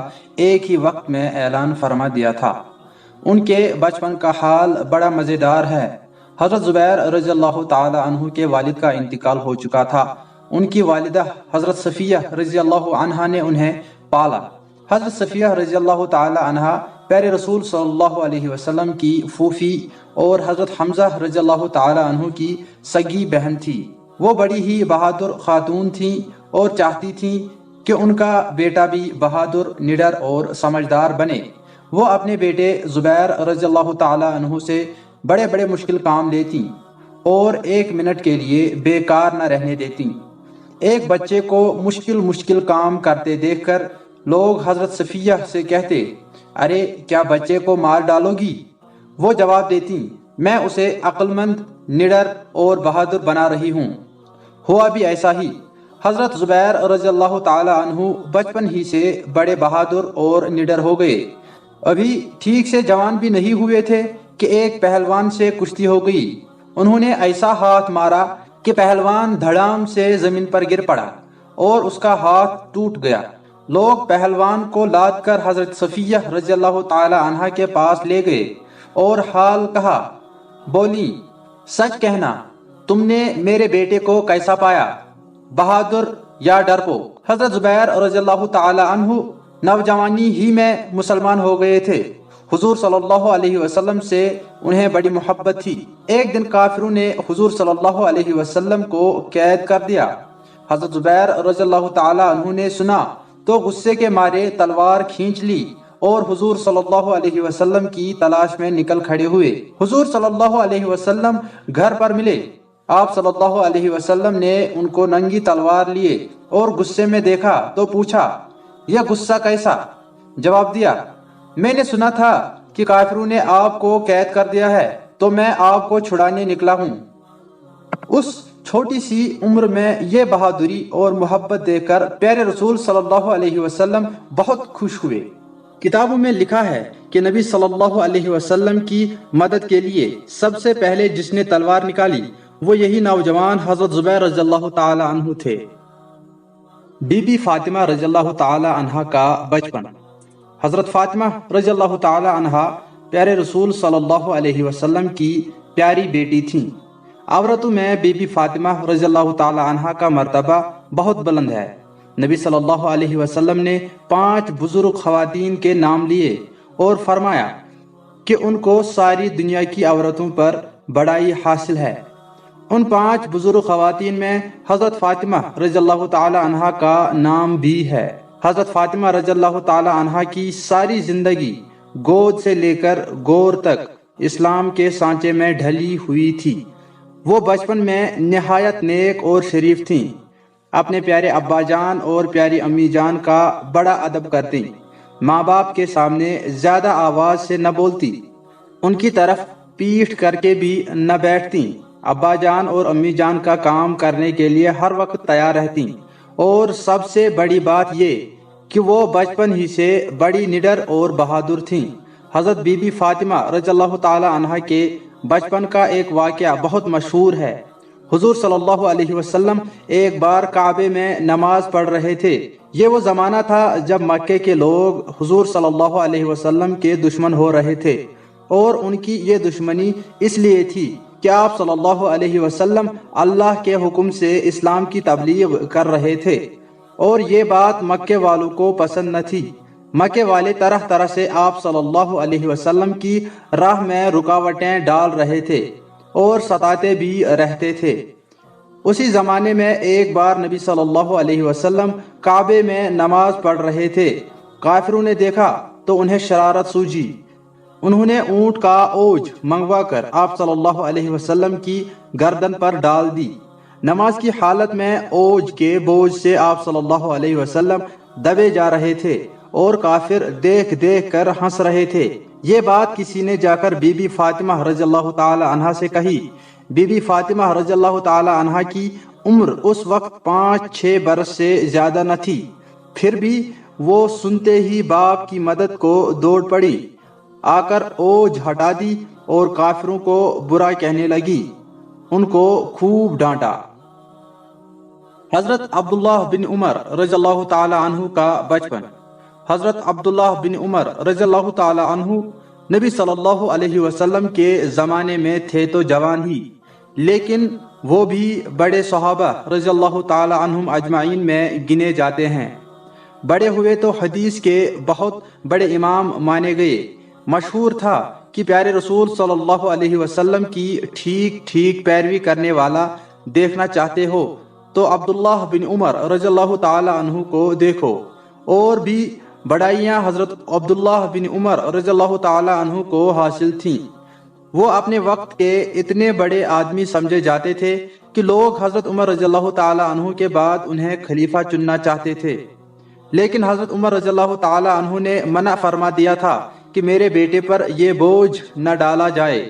ایک ہی وقت میں اعلان فرما دیا تھا. ان کے بچپن کا حال بڑا مزیدار ہے. حضرت زبیر رضی اللہ تعالی عنہ کے والد کا انتقال ہو چکا تھا. ان کی والدہ حضرت صفیہ رضی اللہ عنہا نے انہیں پالا. حضرت صفیہ رضی اللہ تعالی عنہا پیارے رسول صلی اللہ علیہ وسلم کی پھوپھی اور حضرت حمزہ رضی اللہ تعالی عنہ کی سگی بہن تھی. وہ بڑی ہی بہادر خاتون تھیں اور چاہتی تھیں کہ ان کا بیٹا بھی بہادر، نڈر اور سمجھدار بنے. وہ اپنے بیٹے زبیر رضی اللہ تعالی عنہ سے بڑے بڑے مشکل کام لیتی اور ایک منٹ کے لیے بیکار نہ رہنے دیتی. ایک بچے کو مشکل کام کرتے دیکھ کر لوگ حضرت صفیہ سے کہتے ارے کیا بچے کو مار ڈالو گی؟ وہ جواب دیتی میں اسے عقل مند، نڈر اور بہادر بنا رہی ہوں. ہوا بھی ایسا ہی. حضرت زبیر رضی اللہ تعالی عنہ بچپن ہی سے بڑے بہادر اور نڈر ہو گئے. ابھی ٹھیک سے جوان بھی نہیں ہوئے تھے کہ ایک پہلوان سے کشتی ہو گئی. انہوں نے ایسا ہاتھ مارا کہ پہلوان دھڑام سے زمین پر گر پڑا اور اس کا ہاتھ ٹوٹ گیا. لوگ پہلوان کو لاد کر حضرت صفیہ رضی اللہ تعالی عنہا کے پاس لے گئے اور حال کہا. بولی سچ کہنا، تم نے میرے بیٹے کو کیسا پایا، بہادر یا ڈرپوک؟ حضرت زبیر رضی اللہ تعالی عنہ نوجوانی ہی میں مسلمان ہو گئے تھے. حضور صلی اللہ علیہ وسلم سے انہیں بڑی محبت تھی. ایک دن کافروں نے حضور صلی اللہ علیہ وسلم کو قید کر دیا. حضرت زبیر رضی اللہ تعالی عنہ نے سنا تو غصے کے مارے تلوار کھینچ لی اور حضور صلی اللہ علیہ وسلم کی تلاش میں نکل کھڑے ہوئے۔ حضور صلی اللہ علیہ وسلم گھر پر ملے۔ آپ صلی اللہ علیہ وسلم نے ان کو ننگی تلوار لیے اور غصے میں دیکھا تو پوچھا، یہ غصہ کیسا؟ جواب دیا، میں نے سنا تھا کہ کافروں نے آپ کو قید کر دیا ہے تو میں آپ کو چھڑانے نکلا ہوں۔ اس چھوٹی سی عمر میں یہ بہادری اور محبت دیکھ کر پیارے رسول صلی اللہ علیہ وسلم بہت خوش ہوئے۔ کتابوں میں لکھا ہے کہ نبی صلی اللہ علیہ وسلم کی مدد کے لیے سب سے پہلے جس نے تلوار نکالی وہ یہی نوجوان حضرت زبیر رضی اللہ تعالی عنہ تھے۔ بی بی فاطمہ رضی اللہ تعالی عنہ کا بچپن۔ حضرت فاطمہ رضی اللہ تعالی عنہ پیارے رسول صلی اللہ علیہ وسلم کی پیاری بیٹی تھیں۔ عورتوں میں بی بی فاطمہ رضی اللہ تعالی عنہ کا مرتبہ بہت بلند ہے۔ نبی صلی اللہ علیہ وسلم نے 5 بزرگ خواتین کے نام لیے اور فرمایا کہ ان کو ساری دنیا کی عورتوں پر بڑائی حاصل ہے۔ ان 5 بزرگ خواتین میں حضرت فاطمہ رضی اللہ تعالی عنہ کا نام بھی ہے۔ حضرت فاطمہ رضی اللہ تعالی عنہ کی ساری زندگی گود سے لے کر گور تک اسلام کے سانچے میں ڈھلی ہوئی تھی۔ وہ بچپن میں نہایت نیک اور شریف تھیں۔ اپنے پیارے ابا جان اور پیاری امی جان کا بڑا ادب کرتی، ماں باپ کے سامنے زیادہ آواز سے نہ بولتی، ان کی طرف پیٹھ کر کے بھی نہ بیٹھتی، ابا جان اور امی جان کا کام کرنے کے لیے ہر وقت تیار رہتی، اور سب سے بڑی بات یہ کہ وہ بچپن ہی سے بڑی نڈر اور بہادر تھیں۔ حضرت بی بی فاطمہ رضی اللہ تعالی عنہ کے بچپن کا ایک واقعہ بہت مشہور ہے۔ حضور صلی اللہ علیہ وسلم ایک بار کعبے میں نماز پڑھ رہے تھے۔ یہ وہ زمانہ تھا جب مکے کے لوگ حضور صلی اللہ علیہ وسلم کے دشمن ہو رہے تھے، اور ان کی یہ دشمنی اس لیے تھی کہ آپ صلی اللہ علیہ وسلم اللہ کے حکم سے اسلام کی تبلیغ کر رہے تھے، اور یہ بات مکے والوں کو پسند نہ تھی۔ مکے والے طرح طرح سے آپ صلی اللہ علیہ وسلم کی راہ میں رکاوٹیں ڈال رہے تھے اور ستاتے بھی رہتے تھے۔ اسی زمانے میں ایک بار نبی صلی اللہ علیہ وسلم کعبے میں نماز پڑھ رہے تھے۔ کافروں نے دیکھا تو انہیں شرارت سوجی۔ انہوں نے اونٹ کا اوج منگوا کر آپ صلی اللہ علیہ وسلم کی گردن پر ڈال دی۔ نماز کی حالت میں اوج کے بوجھ سے آپ صلی اللہ علیہ وسلم دبے جا رہے تھے اور کافر دیکھ دیکھ کر ہنس رہے تھے۔ یہ بات کسی نے جا کر بی بی فاطمہ رضی اللہ تعالی عنہ سے کہی۔ بی بی فاطمہ رضی اللہ تعالی عنہ کی عمر اس وقت 5-6 برس سے زیادہ نہ تھی، پھر بھی وہ سنتے ہی باپ کی مدد کو دوڑ پڑی، آ کر اوج ہٹا دی اور کافروں کو برا کہنے لگی، ان کو خوب ڈانٹا۔ حضرت عبداللہ بن عمر رضی اللہ تعالی عنہ کا بچپن۔ حضرت عبداللہ بن عمر رضی اللہ تعالی عنہ نبی صلی اللہ علیہ وسلم کے زمانے میں تھے تو جوان ہی، لیکن وہ بھی بڑے صحابہ رضی اللہ تعالی عنہم اجمعین میں گنے جاتے ہیں۔ بڑے ہوئے تو حدیث کے بہت بڑے امام مانے گئے۔ مشہور تھا کہ پیارے رسول صلی اللہ علیہ وسلم کی ٹھیک ٹھیک پیروی کرنے والا دیکھنا چاہتے ہو تو عبداللہ بن عمر رضی اللہ تعالی عنہ کو دیکھو۔ اور بھی بڑائیاں حضرت عبداللہ بن عمر رضی اللہ تعالی عنہ کو حاصل تھیں۔ وہ اپنے وقت کے اتنے بڑے آدمی سمجھے جاتے تھے کہ لوگ حضرت عمر رضی اللہ تعالی عنہ کے بعد انہیں خلیفہ چننا چاہتے تھے، لیکن حضرت عمر رضی اللہ تعالی عنہ نے منع فرما دیا تھا کہ میرے بیٹے پر یہ بوجھ نہ ڈالا جائے۔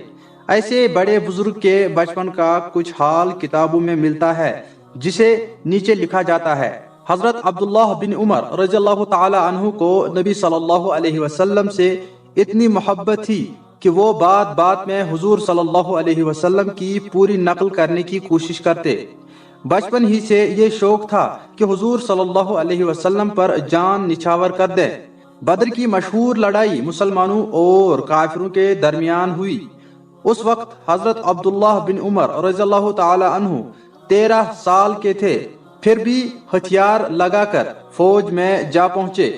ایسے بڑے بزرگ کے بچپن کا کچھ حال کتابوں میں ملتا ہے، جسے نیچے لکھا جاتا ہے۔ حضرت عبداللہ بن عمر رضی اللہ تعالی عنہ کو نبی صلی اللہ علیہ وسلم سے اتنی محبت تھی کہ وہ بات بات میں حضور صلی اللہ علیہ وسلم کی پوری نقل کرنے کی کوشش کرتے۔ بچپن ہی سے یہ شوق تھا کہ حضور صلی اللہ علیہ وسلم پر جان نچھاور کر دے۔ بدر کی مشہور لڑائی مسلمانوں اور کافروں کے درمیان ہوئی۔ اس وقت حضرت عبداللہ بن عمر رضی اللہ تعالی عنہ 13 سال کے تھے، پھر بھی ہتھیار لگا کر فوج میں جا پہنچے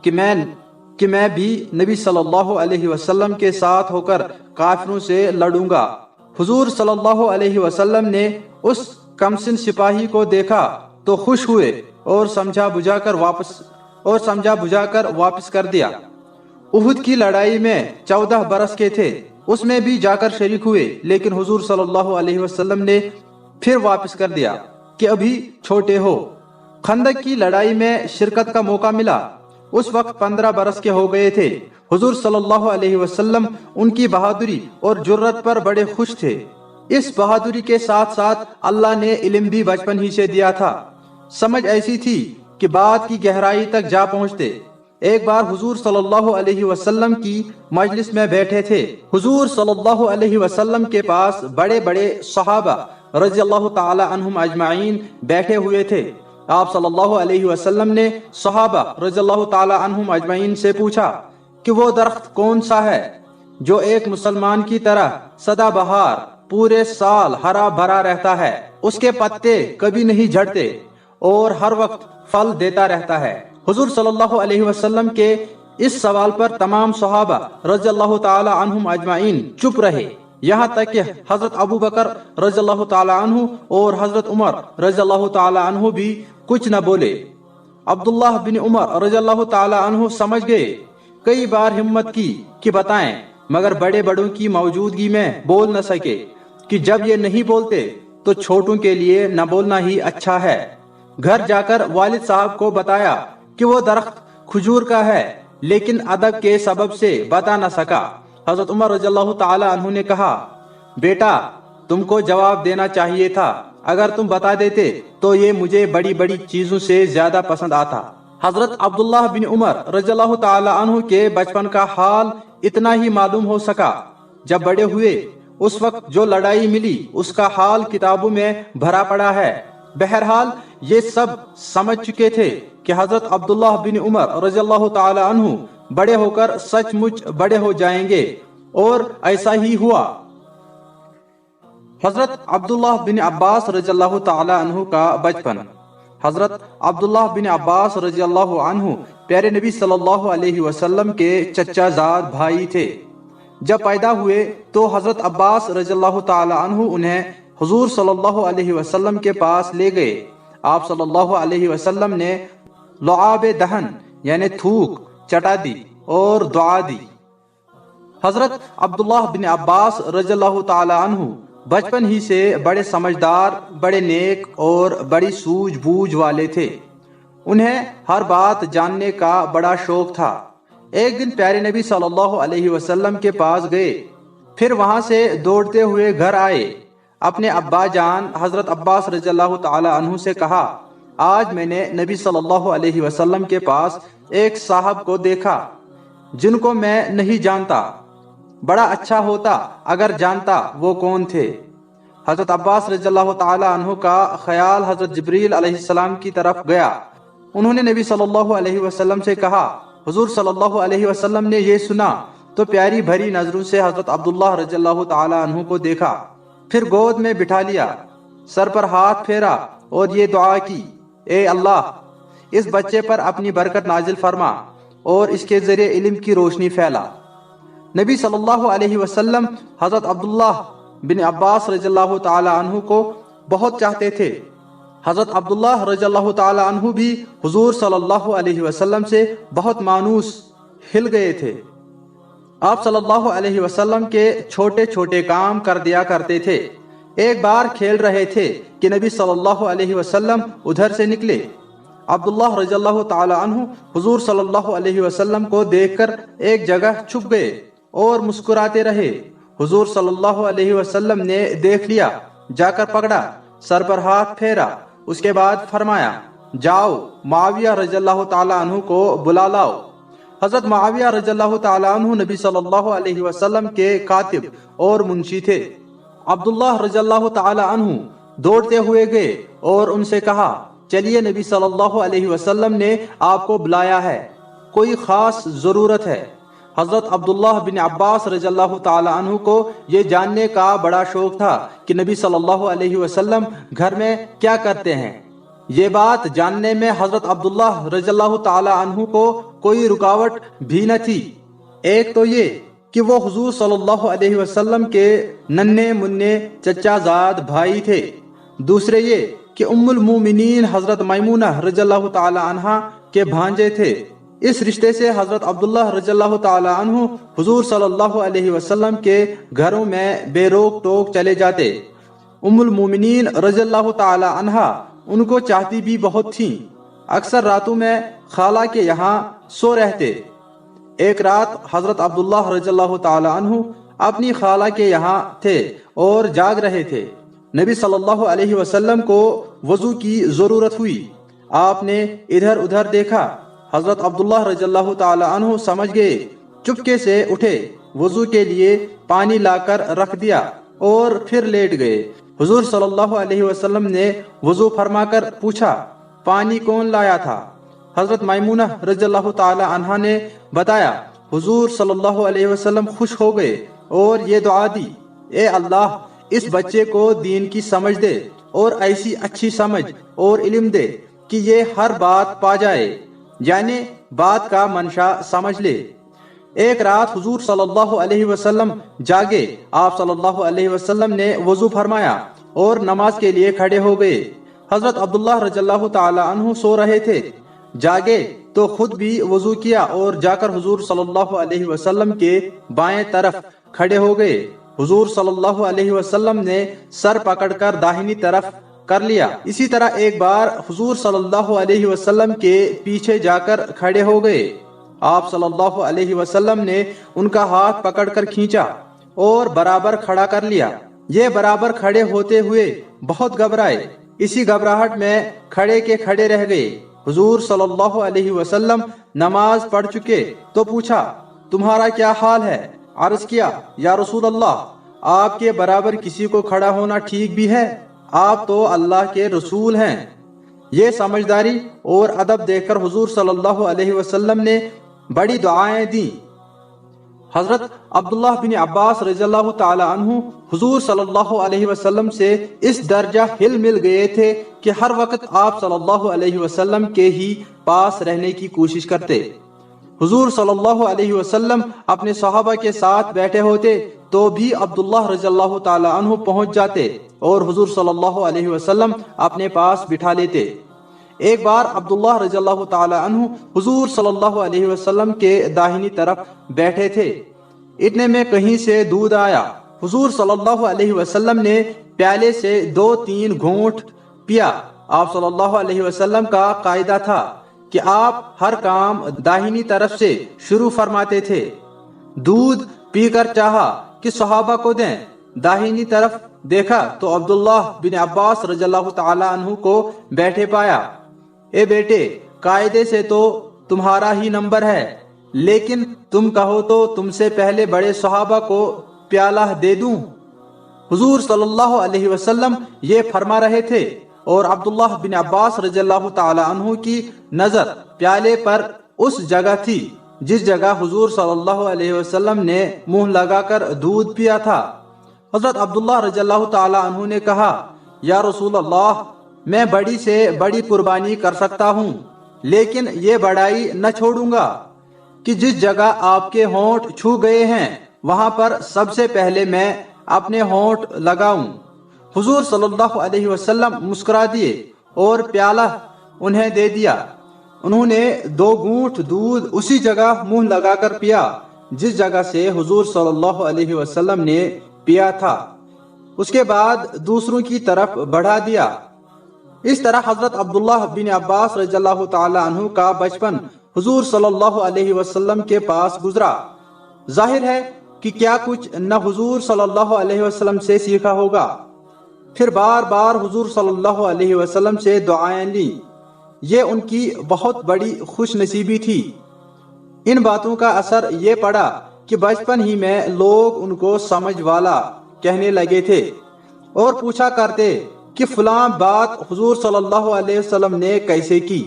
کہ میں بھی نبی صلی اللہ علیہ وسلم کے ساتھ ہو کر کافروں سے لڑوں گا۔ حضور صلی اللہ علیہ وسلم نے اس کمسن سپاہی کو دیکھا تو خوش ہوئے اور سمجھا بجھا کر واپس کر دیا۔ احد کی لڑائی میں 14 برس کے تھے، اس میں بھی جا کر شریک ہوئے، لیکن حضور صلی اللہ علیہ وسلم نے پھر واپس کر دیا کہ ابھی چھوٹے ہو۔ خندق کی لڑائی میں شرکت کا موقع ملا، اس وقت 15 برس کے ہو گئے تھے۔ حضور صلی اللہ علیہ وسلم ان کی بہادری اور جرت پر بڑے خوش تھے۔ اس بہادری کے ساتھ ساتھ اللہ نے علم بھی بچپن ہی سے دیا تھا، سمجھ ایسی تھی کہ بات کی گہرائی تک جا پہنچتے۔ ایک بار حضور صلی اللہ علیہ وسلم کی مجلس میں بیٹھے تھے۔ حضور صلی اللہ علیہ وسلم کے پاس بڑے بڑے صحابہ رضی اللہ تعالی عنہم اجمعین بیٹھے ہوئے تھے۔ آپ صلی اللہ علیہ وسلم نے صحابہ رضی اللہ تعالی عنہم اجمعین سے پوچھا کہ وہ درخت کون سا ہے جو ایک مسلمان کی طرح سدا بہار پورے سال ہرا بھرا رہتا ہے، اس کے پتے کبھی نہیں جھڑتے اور ہر وقت پھل دیتا رہتا ہے۔ حضور صلی اللہ علیہ وسلم کے اس سوال پر تمام صحابہ رضی اللہ تعالی عنہم اجمعین چپ رہے، یہاں تک کہ حضرت ابو بکر رضی اللہ تعالی عنہ اور حضرت عمر رضی اللہ تعالی عنہ بھی کچھ نہ بولے۔ عبداللہ بن عمر رضی اللہ تعالی عنہ سمجھ گئے، کئی بار ہمت کی کہ بتائیں، مگر بڑے بڑوں کی موجودگی میں بول نہ سکے کہ جب یہ نہیں بولتے تو چھوٹوں کے لیے نہ بولنا ہی اچھا ہے۔ گھر جا کر والد صاحب کو بتایا کہ وہ درخت کھجور کا ہے، لیکن ادب کے سبب سے بتا نہ سکا۔ حضرت عمر رضی اللہ تعالی عنہ نے کہا، بیٹا تم کو جواب دینا چاہیے تھا، اگر تم بتا دیتے تو یہ مجھے بڑی بڑی چیزوں سے زیادہ پسند آتا۔ حضرت عبداللہ بن عمر رضی اللہ تعالی عنہ کے بچپن کا حال اتنا ہی معلوم ہو سکا۔ جب بڑے ہوئے اس وقت جو لڑائی ملی اس کا حال کتابوں میں بھرا پڑا ہے۔ بہرحال یہ سب سمجھ چکے تھے کہ حضرت عبداللہ بن عمر رضی اللہ تعالی عنہ بڑے ہو کر سچ مچ بڑے ہو جائیں گے، اور ایسا ہی ہوا۔ حضرت عبداللہ بن عباس رضی اللہ تعالی عنہ کا بچپن۔ حضرت عبداللہ بن عباس رضی اللہ عنہ پیارے نبی صلی اللہ علیہ وسلم کے چچا زاد بھائی تھے۔ جب پیدا ہوئے تو حضرت عباس رضی اللہ تعالی عنہ انہیں حضور صلی اللہ علیہ وسلم کے پاس لے گئے۔ آپ صلی اللہ علیہ وسلم نے لعاب دہن یعنی تھوک چٹا دی اور دعا دی۔ حضرت عبداللہ بن عباس رضی اللہ تعالی عنہ بچپن ہی سے بڑے سمجھدار، بڑے نیک اور بڑی سوجھ بوجھ والے تھے۔ انہیں ہر بات جاننے کا بڑا شوق تھا۔ ایک دن پیارے نبی صلی اللہ علیہ وسلم کے پاس گئے، پھر وہاں سے دوڑتے ہوئے گھر آئے۔ اپنے ابا جان حضرت عباس رضی اللہ تعالی عنہ سے کہا، آج میں نے نبی صلی اللہ علیہ وسلم کے پاس ایک صاحب کو دیکھا جن کو میں نہیں جانتا، بڑا اچھا ہوتا اگر جانتا وہ کون تھے۔ حضرت عباس رضی اللہ تعالی عنہ کا خیال حضرت جبریل علیہ السلام کی طرف گیا۔ انہوں نے نبی صلی اللہ علیہ وسلم سے کہا، حضور صلی اللہ علیہ وسلم نے یہ سنا تو پیاری بھری نظروں سے حضرت عبداللہ رضی اللہ تعالی عنہ کو دیکھا، پھر گود میں بٹھا لیا، سر پر ہاتھ پھیرا اور یہ دعا کی، اے اللہ اس بچے پر اپنی برکت نازل فرما اور اس کے ذریعے علم کی روشنی پھیلا۔ نبی صلی اللہ علیہ وسلم حضرت عبداللہ بن عباس رضی اللہ تعالی عنہ کو بہت چاہتے تھے۔ حضرت عبداللہ رضی اللہ تعالی عنہ بھی حضور صلی اللہ علیہ وسلم سے بہت مانوس ہل گئے تھے۔ آپ صلی اللہ علیہ وسلم کے چھوٹے چھوٹے کام کر دیا کرتے تھے۔ ایک بار کھیل رہے تھے کہ نبی صلی اللہ علیہ وسلم ادھر سے نکلے۔ عبداللہ رضی اللہ تعالی عنہ حضور صلی اللہ علیہ وسلم کو دیکھ کر ایک جگہ چھپ گئے اور مسکراتے رہے۔ حضور صلی اللہ علیہ وسلم نے دیکھ لیا، جا کر پکڑا، سر پر ہاتھ پھیرا، اس کے بعد فرمایا، جاؤ معاویہ رضی اللہ تعالی عنہ کو بلا لاؤ۔ حضرت معاویہ رضی اللہ تعالی عنہ نبی صلی اللہ علیہ وسلم کے کاتب اور منشی تھے۔ عبداللہ رضی اللہ تعالی عنہ دوڑتے ہوئے گئے اور ان سے کہا، چلیے نبی صلی اللہ علیہ وسلم نے آپ کو بلایا ہے، کوئی خاص ضرورت ہے۔ حضرت عبداللہ بن عباس رضی اللہ تعالی عنہ کو یہ جاننے کا بڑا شوق تھا کہ نبی صلی اللہ علیہ وسلم گھر میں کیا کرتے ہیں۔ یہ بات جاننے میں حضرت عبداللہ رضی اللہ تعالی عنہ کو کوئی رکاوٹ بھی نہ تھی۔ ایک تو یہ کہ وہ حضور صلی اللہ علیہ وسلم کے ننھے منھے چچا زاد بھائی تھے، دوسرے یہ کہ ام المومنین حضرت میمونہ رضی اللہ تعالی عنہا کے بھانجے تھے، اس رشتے سے حضرت عبداللہ رضی اللہ تعالی عنہ حضور صلی اللہ علیہ وسلم کے گھروں میں بے روک ٹوک چلے جاتے۔ ام المومنین رضی اللہ تعالی عنہا ان کو چاہتی بھی بہت تھیں، اکثر راتوں میں خالہ کے یہاں سو رہتے۔ ایک رات حضرت عبداللہ رضی اللہ تعالی عنہ اپنی خالہ کے یہاں تھے اور جاگ رہے تھے۔ نبی صلی اللہ علیہ وسلم کو وضو کی ضرورت ہوئی، آپ نے ادھر ادھر دیکھا، حضرت عبداللہ رضی اللہ تعالی عنہ سمجھ گئے، چپکے سے اٹھے، وضو کے لیے پانی لا کر رکھ دیا اور پھر لیٹ گئے۔ حضور صلی اللہ علیہ وسلم نے وضو فرما کر پوچھا، پانی کون لایا تھا؟ حضرت میمونہ رضی اللہ تعالی عنہا نے بتایا، حضور صلی اللہ علیہ وسلم خوش ہو گئے اور یہ دعا دی، اے اللہ اس بچے کو دین کی سمجھ دے اور ایسی اچھی سمجھ اور علم دے کہ یہ ہر بات پا جائے، یعنی بات کا منشا سمجھ لے۔ ایک رات حضور صلی اللہ علیہ وسلم جاگے، آپ صلی اللہ علیہ وسلم نے وضو فرمایا اور نماز کے لیے کھڑے ہو گئے۔ حضرت عبداللہ رضی اللہ تعالی عنہ سو رہے تھے، جاگے تو خود بھی وضو کیا اور جا کر حضور صلی اللہ علیہ وسلم کے بائیں طرف کھڑے ہو گئے۔ حضور صلی اللہ علیہ وسلم نے سر پکڑ کر داہنی طرف کر لیا۔ اسی طرح ایک بار حضور صلی اللہ علیہ وسلم کے پیچھے جا کر کھڑے ہو گئے، آپ صلی اللہ علیہ وسلم نے ان کا ہاتھ پکڑ کر کھینچا اور برابر کھڑا کر لیا۔ یہ برابر کھڑے ہوتے ہوئے بہت گھبرائے، اسی گھبراہٹ میں کھڑے کے کھڑے رہ گئے۔ حضور صلی اللہ علیہ وسلم نماز پڑھ چکے تو پوچھا، تمہارا کیا حال ہے؟ عرض کیا، یا رسول اللہ، آپ کے برابر کسی کو کھڑا ہونا ٹھیک بھی ہے؟ آپ تو اللہ کے رسول ہیں۔ یہ سمجھداری اور ادب دیکھ کر حضور صلی اللہ علیہ وسلم نے بڑی دعائیں دیں۔ حضرت عبداللہ بن عباس رضی اللہ تعالی عنہ حضور صلی اللہ علیہ وسلم سے اس درجہ ہل مل گئے تھے کہ ہر وقت آپ صلی اللہ علیہ وسلم کے ہی پاس رہنے کی کوشش کرتے۔ حضور صلی اللہ علیہ وسلم اپنے صحابہ کے ساتھ بیٹھے ہوتے تو بھی عبداللہ رضی اللہ تعالی عنہ پہنچ جاتے اور حضور صلی اللہ علیہ وسلم اپنے پاس بٹھا لیتے۔ ایک بار عبداللہ رضی اللہ تعالی عنہ حضور صلی اللہ علیہ وسلم کے داہنی طرف بیٹھے تھے، اتنے میں کہیں سے دودھ آیا۔ حضور صلی اللہ علیہ وسلم نے پیالے سے 2-3 گھونٹ پیا۔ آپ صلی اللہ علیہ وسلم کا قاعدہ تھا کہ آپ ہر کام داہنی طرف سے شروع فرماتے تھے۔ دودھ پی کر چاہا کہ صحابہ کو دیں، داہنی طرف دیکھا تو عبداللہ بن عباس رضی اللہ تعالی عنہ کو بیٹھے پایا۔ اے بیٹے، قاعدے سے تو تمہارا ہی نمبر ہے، لیکن تم کہو تو تم سے پہلے بڑے صحابہ کو پیالہ دے دوں۔ حضور صلی اللہ علیہ وسلم یہ فرما رہے تھے اور عبداللہ بن عباس رضی اللہ تعالی عنہ کی نظر پیالے پر اس جگہ تھی جس جگہ حضور صلی اللہ علیہ وسلم نے منہ لگا کر دودھ پیا تھا۔ حضرت عبداللہ رضی اللہ تعالی عنہ نے کہا، یا رسول اللہ، میں بڑی سے بڑی قربانی کر سکتا ہوں، لیکن یہ بڑائی نہ چھوڑوں گا کہ جس جگہ آپ کے ہونٹ چھو گئے ہیں وہاں پر سب سے پہلے میں اپنے ہونٹ لگاؤں۔ حضور صلی اللہ علیہ وسلم مسکرا دیے اور پیالہ انہیں دے دیا۔ انہوں نے 2 گھونٹ دودھ اسی جگہ منہ لگا کر پیا جس جگہ سے حضور صلی اللہ علیہ وسلم نے پیا تھا، اس کے بعد دوسروں کی طرف بڑھا دیا۔ اس طرح حضرت عبداللہ بن عباس رضی اللہ تعالی عنہ کا بچپن حضور صلی اللہ علیہ وسلم کے پاس گزرا۔ ظاہر ہے کہ کیا کچھ نہ حضور صلی اللہ علیہ وسلم سے سیکھا ہوگا۔ پھر بار بار حضور صلی اللہ علیہ وسلم سے دعائیں لیں، یہ ان کی بہت بڑی خوش نصیبی تھی۔ ان باتوں کا اثر یہ پڑا کہ بچپن ہی میں لوگ ان کو سمجھ والا کہنے لگے تھے اور پوچھا کرتے کہ فلاں بات حضور صلی اللہ علیہ وسلم نے کیسے کی۔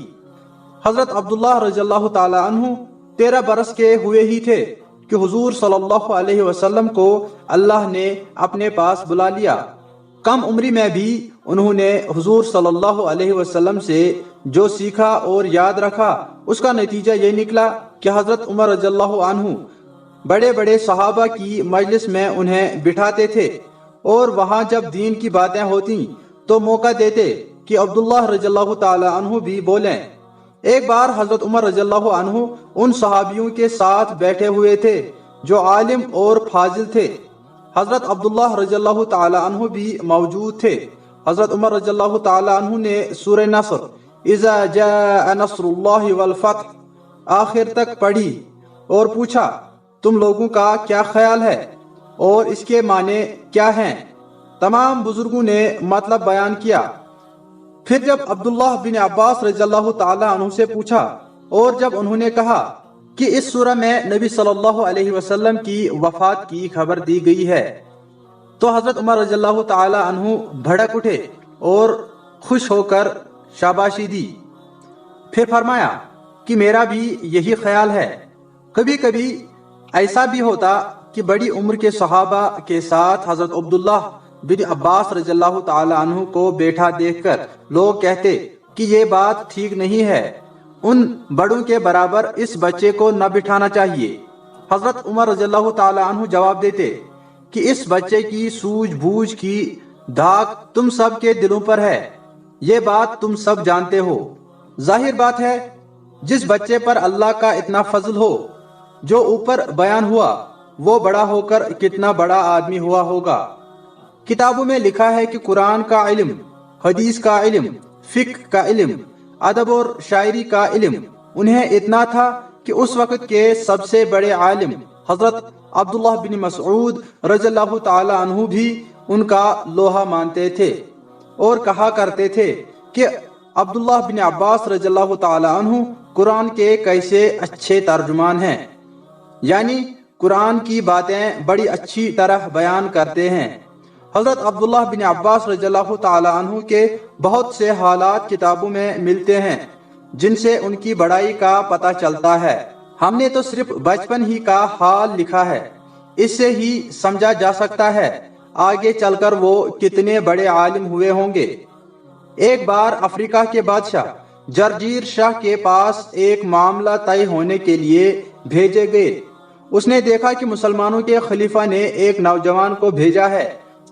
حضرت عبداللہ رضی اللہ تعالی عنہ 13 برس کے ہوئے ہی تھے کہ حضور صلی اللہ علیہ وسلم کو اللہ نے اپنے پاس بلا لیا۔ کم عمری میں بھی انہوں نے حضور صلی اللہ علیہ وسلم سے جو سیکھا اور یاد رکھا، اس کا نتیجہ یہ نکلا کہ حضرت عمر رضی اللہ عنہ بڑے بڑے صحابہ کی مجلس میں انہیں بٹھاتے تھے اور وہاں جب دین کی باتیں ہوتی تو موقع دیتے کہ عبداللہ رضی اللہ تعالی عنہ بھی بولیں۔ ایک بار حضرت عمر رضی اللہ عنہ ان صحابیوں کے ساتھ بیٹھے ہوئے تھے جو عالم اور فاضل تھے۔ حضرت عبداللہ رضی اللہ تعالی عنہ بھی موجود تھے۔ حضرت عمر رضی اللہ تعالی عنہ نے سورہ نصر اذا جاء نصر اللہ والفتح آخر تک پڑھی اور پوچھا تم لوگوں کا کیا خیال ہے اور اس کے معنی کیا ہیں؟ تمام بزرگوں نے مطلب بیان کیا۔ پھر جب عبداللہ بن عباس رضی اللہ تعالی عنہ سے پوچھا اور جب انہوں نے کہا کہ اس سورہ میں نبی صلی اللہ علیہ وسلم کی وفات کی خبر دی گئی ہے، تو حضرت عمر رضی اللہ تعالی عنہ بھڑک اٹھے اور خوش ہو کر شاباشی دی۔ پھر فرمایا کہ میرا بھی یہی خیال ہے۔ کبھی کبھی ایسا بھی ہوتا کہ بڑی عمر کے صحابہ کے ساتھ حضرت عبداللہ بن عباس رضی اللہ تعالی عنہ کو بیٹھا دیکھ کر لوگ کہتے کہ یہ بات ٹھیک نہیں ہے، ان بڑوں کے برابر اس بچے کو نہ بٹھانا چاہیے۔ حضرت عمر رضی اللہ تعالی عنہ جواب دیتے کہ اس بچے کی سوجھ بوجھ کی داغ تم سب کے دلوں پر ہے، یہ بات تم سب جانتے ہو۔ ظاہر بات ہے جس بچے پر اللہ کا اتنا فضل ہو جو اوپر بیان ہوا، وہ بڑا ہو کر کتنا بڑا آدمی ہوا ہوگا۔ کتابوں میں لکھا ہے کہ قرآن کا علم، حدیث کا علم، فقہ کا علم، ادب اور شاعری کا علم انہیں اتنا تھا کہ اس وقت کے سب سے بڑے عالم حضرت عبداللہ بن مسعود رضی اللہ تعالی عنہ بھی ان کا لوہا مانتے تھے اور کہا کرتے تھے کہ عبداللہ بن عباس رضی اللہ تعالی عنہ قرآن کے کیسے اچھے ترجمان ہیں، یعنی قرآن کی باتیں بڑی اچھی طرح بیان کرتے ہیں۔ حضرت عبداللہ بن عباس رضی اللہ تعالی عنہ کے بہت سے حالات کتابوں میں ملتے ہیں جن سے ان کی بڑائی کا پتہ چلتا ہے۔ ہم نے تو صرف بچپن ہی کا حال لکھا ہے، اس سے ہی سمجھا جا سکتا ہے آگے چل کر وہ کتنے بڑے عالم ہوئے ہوں گے۔ ایک بار افریقہ کے بادشاہ جرجیر شاہ کے پاس ایک معاملہ طے ہونے کے لیے بھیجے گئے۔ اس نے دیکھا کہ مسلمانوں کے خلیفہ نے ایک نوجوان کو بھیجا ہے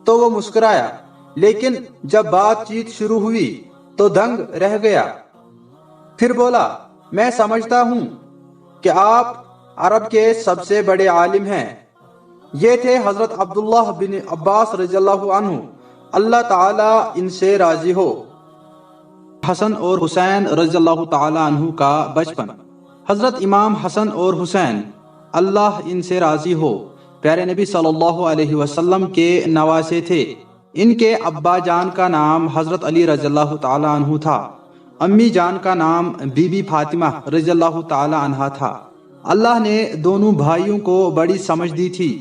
تو وہ مسکرایا، لیکن جب بات چیت شروع ہوئی تو دنگ رہ گیا۔ پھر بولا میں سمجھتا ہوں کہ آپ عرب کے سب سے بڑے عالم ہیں۔ یہ تھے حضرت عبداللہ بن عباس رضی اللہ عنہ، اللہ تعالی ان سے راضی ہو۔ حسن اور حسین رضی اللہ تعالی عنہ کا بچپن۔ حضرت امام حسن اور حسین اللہ ان سے راضی ہو پیارے نبی صلی اللہ علیہ وسلم کے نواسے تھے۔ ان کے ابا جان کا نام حضرت علی رضی اللہ تعالی عنہ تھا، امی جان کا نام بی بی فاطمہ رضی اللہ تعالی عنہا تھا۔ اللہ نے دونوں بھائیوں کو بڑی سمجھ دی تھی،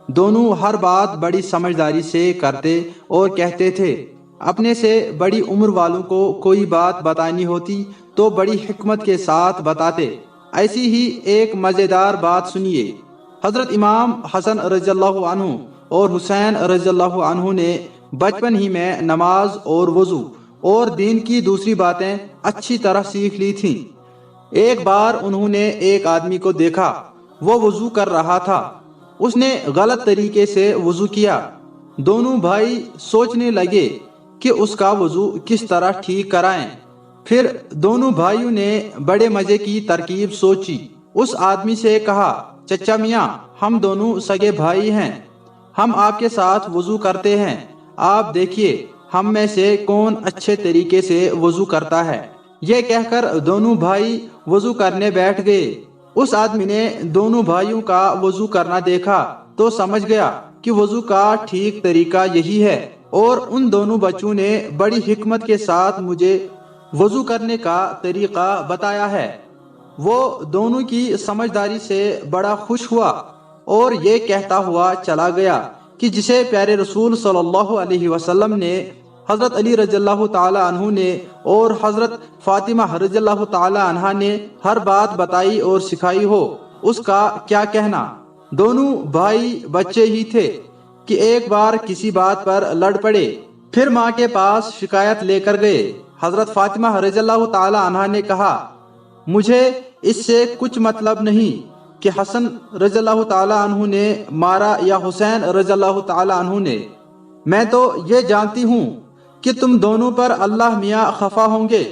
دونوں ہر بات بڑی سمجھداری سے کرتے اور کہتے تھے۔ اپنے سے بڑی عمر والوں کو کوئی بات بتانی ہوتی تو بڑی حکمت کے ساتھ بتاتے۔ ایسی ہی ایک مزیدار بات سنیے۔ حضرت امام حسن رضی اللہ عنہ اور حسین رضی اللہ عنہ نے بچپن ہی میں نماز اور وضو اور دین کی دوسری باتیں اچھی طرح سیکھ لی تھیں۔ ایک بار انہوں نے ایک آدمی کو دیکھا، وہ وضو کر رہا تھا، اس نے غلط طریقے سے وضو کیا۔ دونوں بھائی سوچنے لگے کہ اس کا وضو کس طرح ٹھیک کرائیں۔ پھر دونوں بھائیوں نے بڑے مزے کی ترکیب سوچی۔ اس آدمی سے کہا چچا میاں، ہم دونوں سگے بھائی ہیں، ہم آپ کے ساتھ وضو کرتے ہیں، آپ دیکھیے ہم میں سے کون اچھے طریقے سے وضو کرتا ہے۔ یہ کہہ کر دونوں بھائی وضو کرنے بیٹھ گئے۔ اس آدمی نے دونوں بھائیوں کا وضو کرنا دیکھا تو سمجھ گیا کہ وضو کا ٹھیک طریقہ یہی ہے، اور ان دونوں بچوں نے بڑی حکمت کے ساتھ مجھے وضو کرنے کا طریقہ بتایا ہے۔ وہ دونوں کی سمجھداری سے بڑا خوش ہوا اور یہ کہتا ہوا چلا گیا کہ جسے پیارے رسول صلی اللہ علیہ وسلم نے، حضرت علی رضی اللہ تعالی عنہ نے اور حضرت فاطمہ رضی اللہ تعالی عنہا نے ہر بات بتائی اور سکھائی ہو، اس کا کیا کہنا۔ دونوں بھائی بچے ہی تھے کہ ایک بار کسی بات پر لڑ پڑے، پھر ماں کے پاس شکایت لے کر گئے۔ حضرت فاطمہ رضی اللہ تعالی عنہا نے کہا مجھے اس سے کچھ مطلب نہیں کہ حسن رضی اللہ تعالی عنہ نے مارا یا حسین رضی اللہ تعالی عنہ نے، میں تو یہ جانتی ہوں کہ تم دونوں پر اللہ میاں خفا ہوں گے،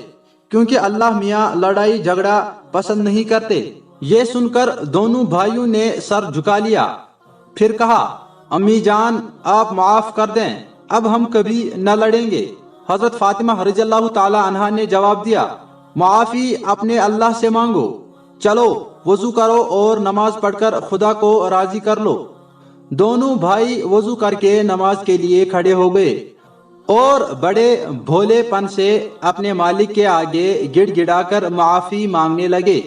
کیونکہ اللہ میاں لڑائی جھگڑا پسند نہیں کرتے۔ یہ سن کر دونوں بھائیوں نے سر جھکا لیا، پھر کہا امی جان آپ معاف کر دیں، اب ہم کبھی نہ لڑیں گے۔ حضرت فاطمہ رضی اللہ تعالی عنہا نے جواب دیا معافی اپنے اللہ سے مانگو، چلو وضو کرو اور نماز پڑھ کر خدا کو راضی کر لو۔ دونوں بھائی وضو کر کے نماز کے لیے کھڑے ہو گئے اور بڑے بھولے پن سے اپنے مالک کے آگے گڑ گڑا کر معافی مانگنے لگے۔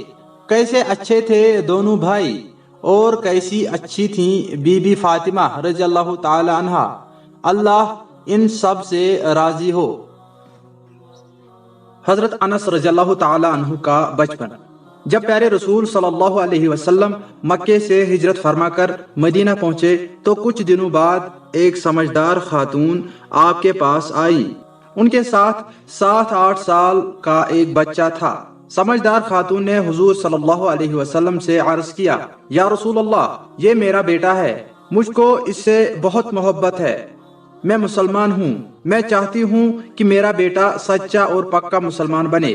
کیسے اچھے تھے دونوں بھائی اور کیسی اچھی تھیں بی بی فاطمہ رضی اللہ تعالی عنہا، اللہ ان سب سے راضی ہو۔ حضرت انس رضی اللہ تعالی عنہ کا بچپن۔ جب پیارے رسول صلی اللہ علیہ وسلم مکے سے ہجرت فرما کر مدینہ پہنچے تو کچھ دنوں بعد ایک سمجھدار خاتون آپ کے پاس آئی۔ ان کے ساتھ 7-8 سال کا ایک بچہ تھا۔ سمجھدار خاتون نے حضور صلی اللہ علیہ وسلم سے عرض کیا یا رسول اللہ، یہ میرا بیٹا ہے، مجھ کو اس سے بہت محبت ہے، میں مسلمان ہوں، میں چاہتی ہوں کہ میرا بیٹا سچا اور پکا مسلمان بنے،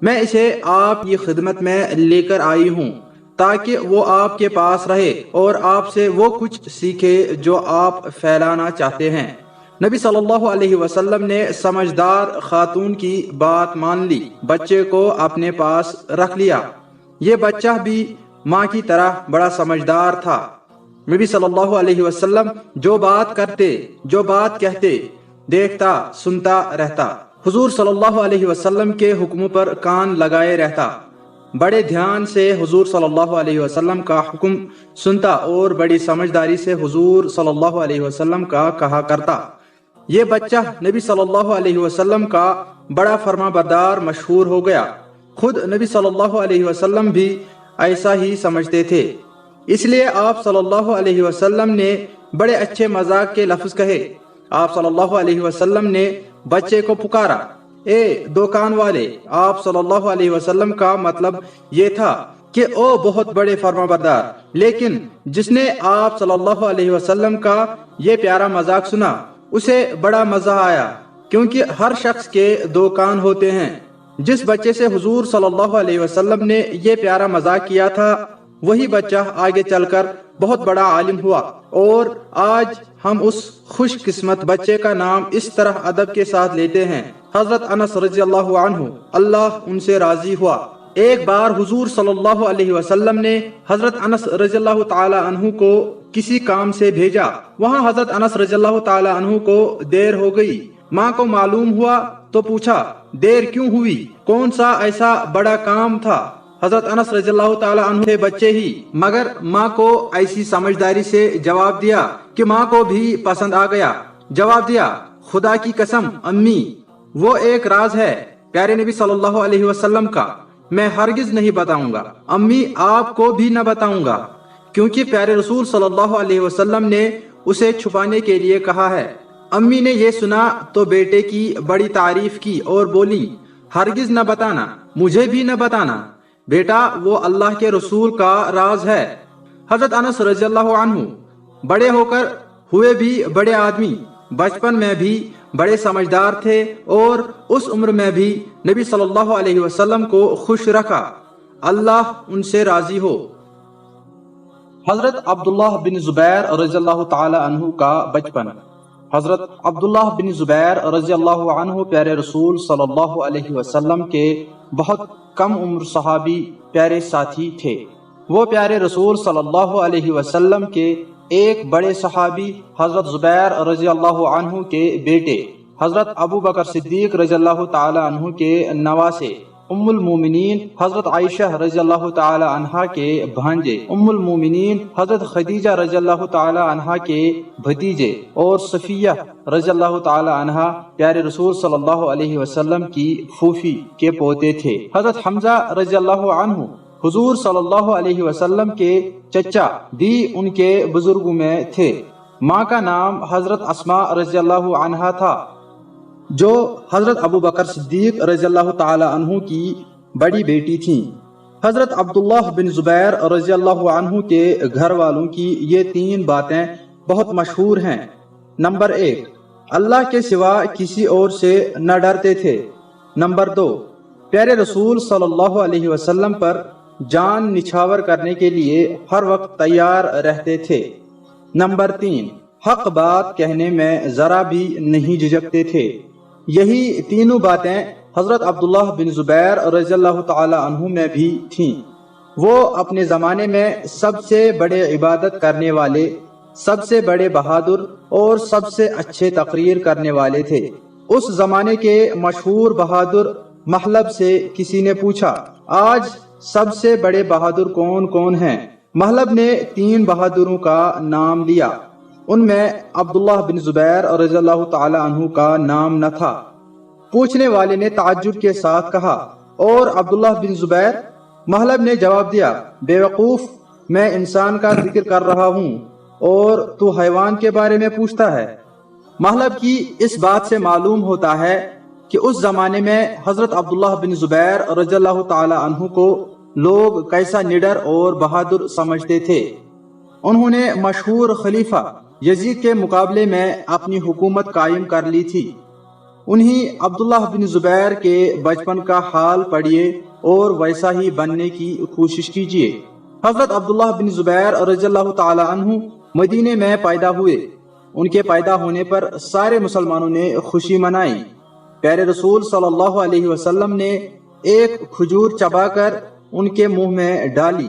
میں اسے آپ کی خدمت میں لے کر آئی ہوں تاکہ وہ آپ کے پاس رہے اور آپ سے وہ کچھ سیکھے جو آپ پھیلانا چاہتے ہیں۔ نبی صلی اللہ علیہ وسلم نے سمجھدار خاتون کی بات مان لی، بچے کو اپنے پاس رکھ لیا۔ یہ بچہ بھی ماں کی طرح بڑا سمجھدار تھا۔ نبی صلی اللہ علیہ وسلم جو بات کرتے، جو بات کہتے، دیکھتا سنتا رہتا۔ حضور صلی اللہ علیہ وسلم کے حکموں پر کان لگائے رہتا، بڑے دھیان سے حضور صلی اللہ علیہ وسلم کا حکم سنتا اور بڑی سمجھداری سے حضور صلی اللہ علیہ وسلم کا کہا کرتا۔ یہ بچہ نبی صلی اللہ علیہ وسلم کا بڑا فرما بردار مشہور ہو گیا۔ خود نبی صلی اللہ علیہ وسلم بھی ایسا ہی سمجھتے تھے، اس لیے آپ صلی اللہ علیہ وسلم نے بڑے اچھے مذاق کے لفظ کہے۔ آپ صلی اللہ علیہ وسلم نے بچے کو پکارا، اے دکان والے۔ آپ صلی اللہ علیہ وسلم کا مطلب یہ تھا کہ او بہت بڑے فرما بردار، لیکن جس نے آپ صلی اللہ علیہ وسلم کا یہ پیارا مذاق سنا اسے بڑا مزہ آیا، کیونکہ ہر شخص کے دو کان ہوتے ہیں۔ جس بچے سے حضور صلی اللہ علیہ وسلم نے یہ پیارا مذاق کیا تھا وہی بچہ آگے چل کر بہت بڑا عالم ہوا، اور آج ہم اس خوش قسمت بچے کا نام اس طرح ادب کے ساتھ لیتے ہیں، حضرت انس رضی اللہ عنہ، اللہ ان سے راضی ہوا۔ ایک بار حضور صلی اللہ علیہ وسلم نے حضرت انس رضی اللہ تعالی عنہ کو کسی کام سے بھیجا، وہاں حضرت انس رضی اللہ تعالی عنہ کو دیر ہو گئی۔ ماں کو معلوم ہوا تو پوچھا دیر کیوں ہوئی، کون سا ایسا بڑا کام تھا؟ حضرت انس رضی اللہ تعالی عنہ تھے بچے ہی، مگر ماں کو ایسی سمجھداری سے جواب دیا کہ ماں کو بھی پسند آ گیا۔ جواب دیا خدا کی قسم امی، وہ ایک راز ہے پیارے نبی صلی اللہ علیہ وسلم کا، میں ہرگز نہیں بتاؤں گا، امی آپ کو بھی نہ بتاؤں گا، کیونکہ پیارے رسول صلی اللہ علیہ وسلم نے اسے چھپانے کے لیے کہا ہے۔ امی نے یہ سنا تو بیٹے کی بڑی تعریف کی اور بولی ہرگز نہ بتانا، مجھے بھی نہ بتانا بیٹا، وہ اللہ کے رسول کا راز ہے۔ حضرت انس رضی اللہ عنہ بڑے ہو کر ہوئے بھی بڑے آدمی، بچپن میں بھی بڑے سمجھدار تھے اور اس عمر میں بھی نبی صلی اللہ علیہ وسلم کو خوش رکھا، اللہ ان سے راضی ہو۔ حضرت عبداللہ بن زبیر رضی اللہ تعالی عنہ کا بچپن۔ حضرت عبداللہ بن زبیر رضی اللہ عنہ پیارے رسول صلی اللہ علیہ وسلم کے بہت کم عمر صحابی پیارے ساتھی تھے۔ وہ پیارے رسول صلی اللہ علیہ وسلم کے ایک بڑے صحابی حضرت زبیر رضی اللہ عنہ کے بیٹے حضرت ابو بکر صدیق رضی اللہ تعالی عنہ کے نواسے، ام المومنین حضرت عائشہ رضی اللہ تعالی عنہا کے بھانجے، ام المومنین حضرت خدیجہ رضی اللہ تعالی عنہا کے بھتیجے، اور صفیہ رضی اللہ تعالی عنہا پیارے رسول صلی اللہ علیہ وسلم کی پھوپھی کے پوتے تھے۔ حضرت حمزہ رضی اللہ عنہ حضور صلی اللہ علیہ وسلم کے چچا بھی ان کے بزرگوں میں تھے۔ ماں کا نام حضرت اسماء رضی اللہ عنہا تھا، جو حضرت ابو بکر صدیق رضی اللہ تعالی عنہ کی بڑی بیٹی تھیں۔ حضرت عبداللہ بن زبیر رضی اللہ عنہ کے گھر والوں کی یہ 3 باتیں بہت مشہور ہیں۔ نمبر 1، اللہ کے سوا کسی اور سے نہ ڈرتے تھے۔ نمبر 2، پیارے رسول صلی اللہ علیہ وسلم پر جان نچھاور کرنے کے لیے ہر وقت تیار رہتے تھے۔ نمبر 3، حق بات کہنے میں ذرا بھی نہیں جھجکتے تھے۔ یہی تینوں باتیں حضرت عبداللہ بن زبیر رضی اللہ تعالی عنہ میں بھی تھیں۔ وہ اپنے زمانے میں سب سے بڑے عبادت کرنے والے، سب سے بڑے بہادر اور سب سے اچھے تقریر کرنے والے تھے۔ اس زمانے کے مشہور بہادر محلب سے کسی نے پوچھا، آج سب سے بڑے بہادر کون کون ہیں؟ محلب نے 3 بہادروں کا نام لیا۔ ان میں عبداللہ بن زبیر رضی اللہ تعالی عنہ کا نام نہ تھا۔ پوچھنے والے نے تعجب کے ساتھ کہا، اور عبداللہ بن زبیر؟ محلب نے جواب دیا، بے وقوف، میں انسان کا ذکر کر رہا ہوں اور تو حیوان کے بارے میں پوچھتا ہے۔ محلب کی اس بات سے معلوم ہوتا ہے کہ اس زمانے میں حضرت عبداللہ بن زبیر رضی اللہ تعالی عنہ کو لوگ کیسا نڈر اور بہادر سمجھتے تھے۔ انہوں نے مشہور خلیفہ یزید کے مقابلے میں اپنی حکومت قائم کر لی تھی۔ انہی عبداللہ بن زبیر کے بچپن کا حال پڑھیے اور ویسا ہی بننے کی کوشش کیجیے۔ حضرت عبداللہ بن زبیر رضی اللہ تعالی عنہ مدینے میں پیدا ہوئے۔ ان کے پیدا ہونے پر سارے مسلمانوں نے خوشی منائی۔ پیارے رسول صلی اللہ علیہ وسلم نے ایک کھجور چبا کر ان کے منہ میں ڈالی۔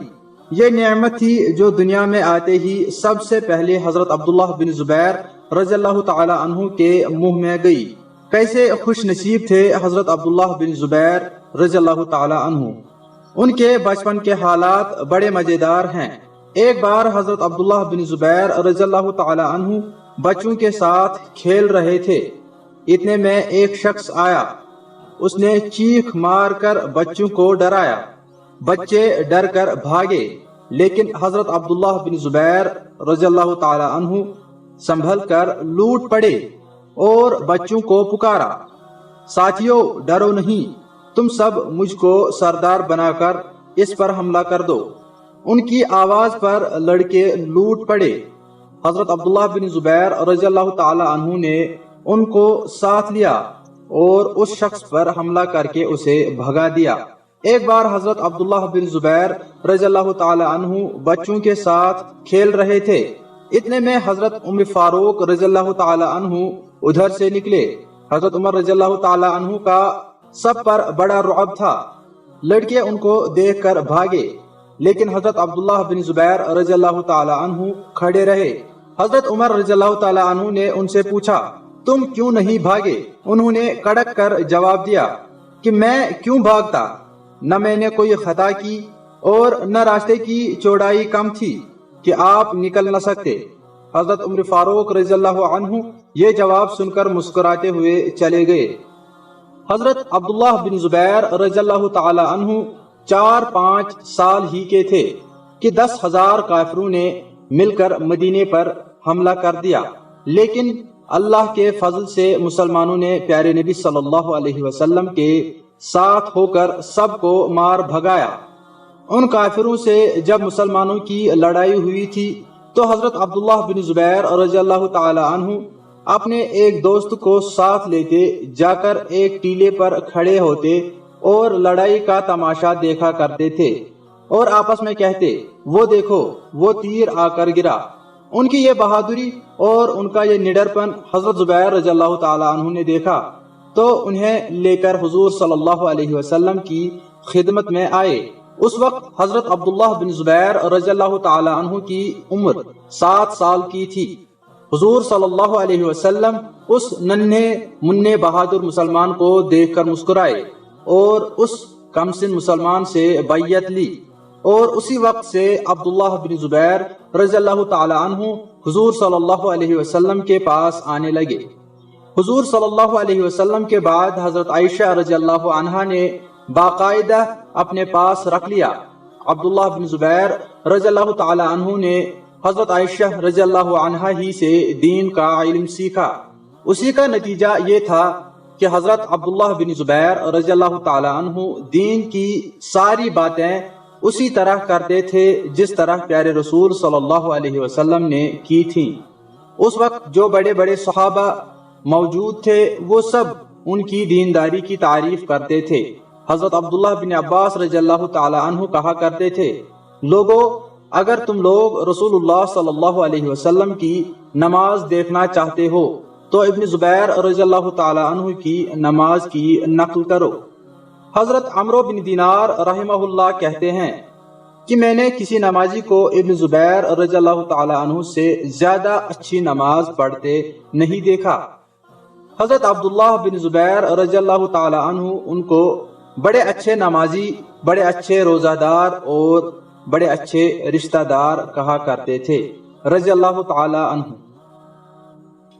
یہ نعمت تھی جو دنیا میں آتے ہی سب سے پہلے حضرت عبداللہ بن زبیر رضی اللہ تعالی عنہ کے منہ میں گئی۔ کیسے خوش نصیب تھے حضرت عبداللہ بن زبیر رضی اللہ تعالی عنہ۔ ان کے بچپن کے حالات بڑے مزیدار ہیں۔ ایک بار حضرت عبداللہ بن زبیر رضی اللہ تعالی عنہ بچوں کے ساتھ کھیل رہے تھے۔ اتنے میں ایک شخص آیا، اس نے چیخ مار کر بچوں کو ڈرایا۔ بچے ڈر کر بھاگے، لیکن حضرت عبداللہ بن زبیر رضی اللہ تعالی عنہ سنبھل کر لوٹ پڑے اور بچوں کو پکارا، ساتھیو ڈرو نہیں، تم سب مجھ کو سردار بنا کر اس پر حملہ کر دو۔ ان کی آواز پر لڑکے لوٹ پڑے۔ حضرت عبداللہ بن زبیر رضی اللہ تعالی عنہ نے ان کو ساتھ لیا اور اس شخص پر حملہ کر کے اسے بھگا دیا۔ ایک بار حضرت عبداللہ بن زبیر رضی اللہ تعالی عنہ بچوں کے ساتھ کھیل رہے تھے۔ اتنے میں حضرت عمر فاروق رضی اللہ تعالی عنہ ادھر سے نکلے۔ حضرت عمر رضی اللہ تعالی عنہ کا سب پر بڑا رعب تھا۔ لڑکے ان کو دیکھ کر بھاگے، لیکن حضرت عبداللہ بن زبیر رضی اللہ تعالی عنہ کھڑے رہے۔ حضرت عمر رضی اللہ تعالی عنہ نے ان سے پوچھا، تم کیوں نہیں بھاگے؟ انہوں نے کڑک کر جواب دیا کہ میں کیوں بھاگتا، نہ میں نے کوئی خطا کی اور نہ راستے کی چوڑائی کم تھی کہ آپ نکل نہ سکتے۔ حضرت عمر فاروق رضی اللہ عنہ یہ جواب سن کر مسکراتے ہوئے چلے گئے۔ حضرت عبداللہ بن زبیر رضی اللہ تعالی عنہ 4-5 سال ہی کے تھے کہ 10,000 کافروں نے مل کر مدینے پر حملہ کر دیا، لیکن اللہ کے فضل سے مسلمانوں نے پیارے نبی صلی اللہ علیہ وسلم کے ساتھ ہو کر سب کو مار بھگایا۔ ان کافروں سے جب مسلمانوں کی لڑائی ہوئی تھی تو حضرت عبداللہ بن زبیر رضی اللہ تعالی عنہ اپنے ایک دوست کو ساتھ لیتے جا کر ایک ٹیلے پر کھڑے ہوتے اور لڑائی کا تماشا دیکھا کرتے تھے اور آپس میں کہتے، وہ دیکھو وہ تیر آ کر گرا۔ ان کی یہ بہادری اور ان کا یہ نڈرپن حضرت زبیر رضی اللہ تعالی عنہ نے دیکھا تو انہیں لے کر حضور صلی اللہ علیہ وسلم کی خدمت میں آئے۔ اس وقت حضرت عبداللہ بن زبیر رضی اللہ تعالی عنہ کی عمر 7 سال کی تھی۔ حضور صلی اللہ علیہ وسلم اس ننھے منھے بہادر مسلمان کو دیکھ کر مسکرائے اور اس کم سن مسلمان سے بیعت لی، اور اسی وقت سے عبداللہ بن زبیر رضی اللہ تعالی عنہ حضور صلی اللہ علیہ وسلم کے پاس آنے لگے۔ حضور صلی اللہ علیہ وسلم کے بعد حضرت عائشہ رضی اللہ عنہا نے باقاعدہ اپنے پاس رکھ لیا۔ عبداللہ بن زبیر رضی اللہ تعالی عنہ نے حضرت عائشہ رضی اللہ عنہا ہی سے دین کا علم سیکھا۔ اسی کا نتیجہ یہ تھا کہ حضرت عبداللہ بن زبیر رضی اللہ تعالی عنہ دین کی ساری باتیں اسی طرح کرتے تھے جس طرح پیارے رسول صلی اللہ علیہ وسلم نے کی تھی۔ اس وقت جو بڑے بڑے صحابہ موجود تھے وہ سب ان کی دینداری کی تعریف کرتے تھے۔ حضرت عبداللہ بن عباس رضی اللہ تعالی عنہ کہا کرتے تھے، لوگو اگر تم لوگ رسول اللہ صلی اللہ علیہ وسلم کی نماز دیکھنا چاہتے ہو تو ابن زبیر رضی اللہ تعالی عنہ کی نماز کی نقل کرو۔ حضرت عمرو بن دینار رحمہ اللہ کہتے ہیں کہ میں نے کسی نمازی کو ابن زبیر رضی اللہ تعالی عنہ سے زیادہ اچھی نماز پڑھتے نہیں دیکھا۔ حضرت عبداللہ بن زبیر رضی اللہ تعالی عنہ ان کو بڑے اچھے نمازی، بڑے اچھے روزہ دار اور بڑے اچھے رشتہ دار کہا کرتے تھے رضی اللہ تعالی عنہ۔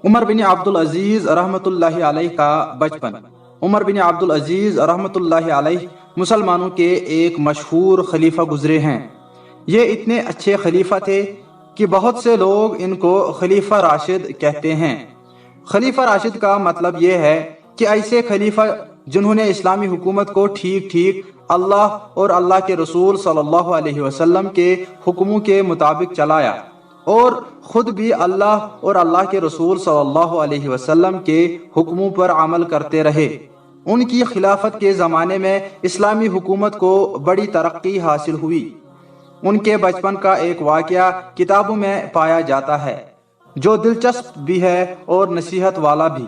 عمر بن عبدالعزیز رحمۃ اللہ علیہ کا بچپن۔ عمر بن عبدالعزیز رحمۃ اللہ علیہ مسلمانوں کے ایک مشہور خلیفہ گزرے ہیں۔ یہ اتنے اچھے خلیفہ تھے کہ بہت سے لوگ ان کو خلیفہ راشد کہتے ہیں۔ خلیفہ راشد کا مطلب یہ ہے کہ ایسے خلیفہ جنہوں نے اسلامی حکومت کو ٹھیک ٹھیک اللہ اور اللہ کے رسول صلی اللہ علیہ وسلم کے حکموں کے مطابق چلایا اور خود بھی اللہ اور اللہ کے رسول صلی اللہ علیہ وسلم کے حکموں پر عمل کرتے رہے۔ ان کی خلافت کے زمانے میں اسلامی حکومت کو بڑی ترقی حاصل ہوئی۔ ان کے بچپن کا ایک واقعہ کتابوں میں پایا جاتا ہے جو دلچسپ بھی ہے اور نصیحت والا بھی۔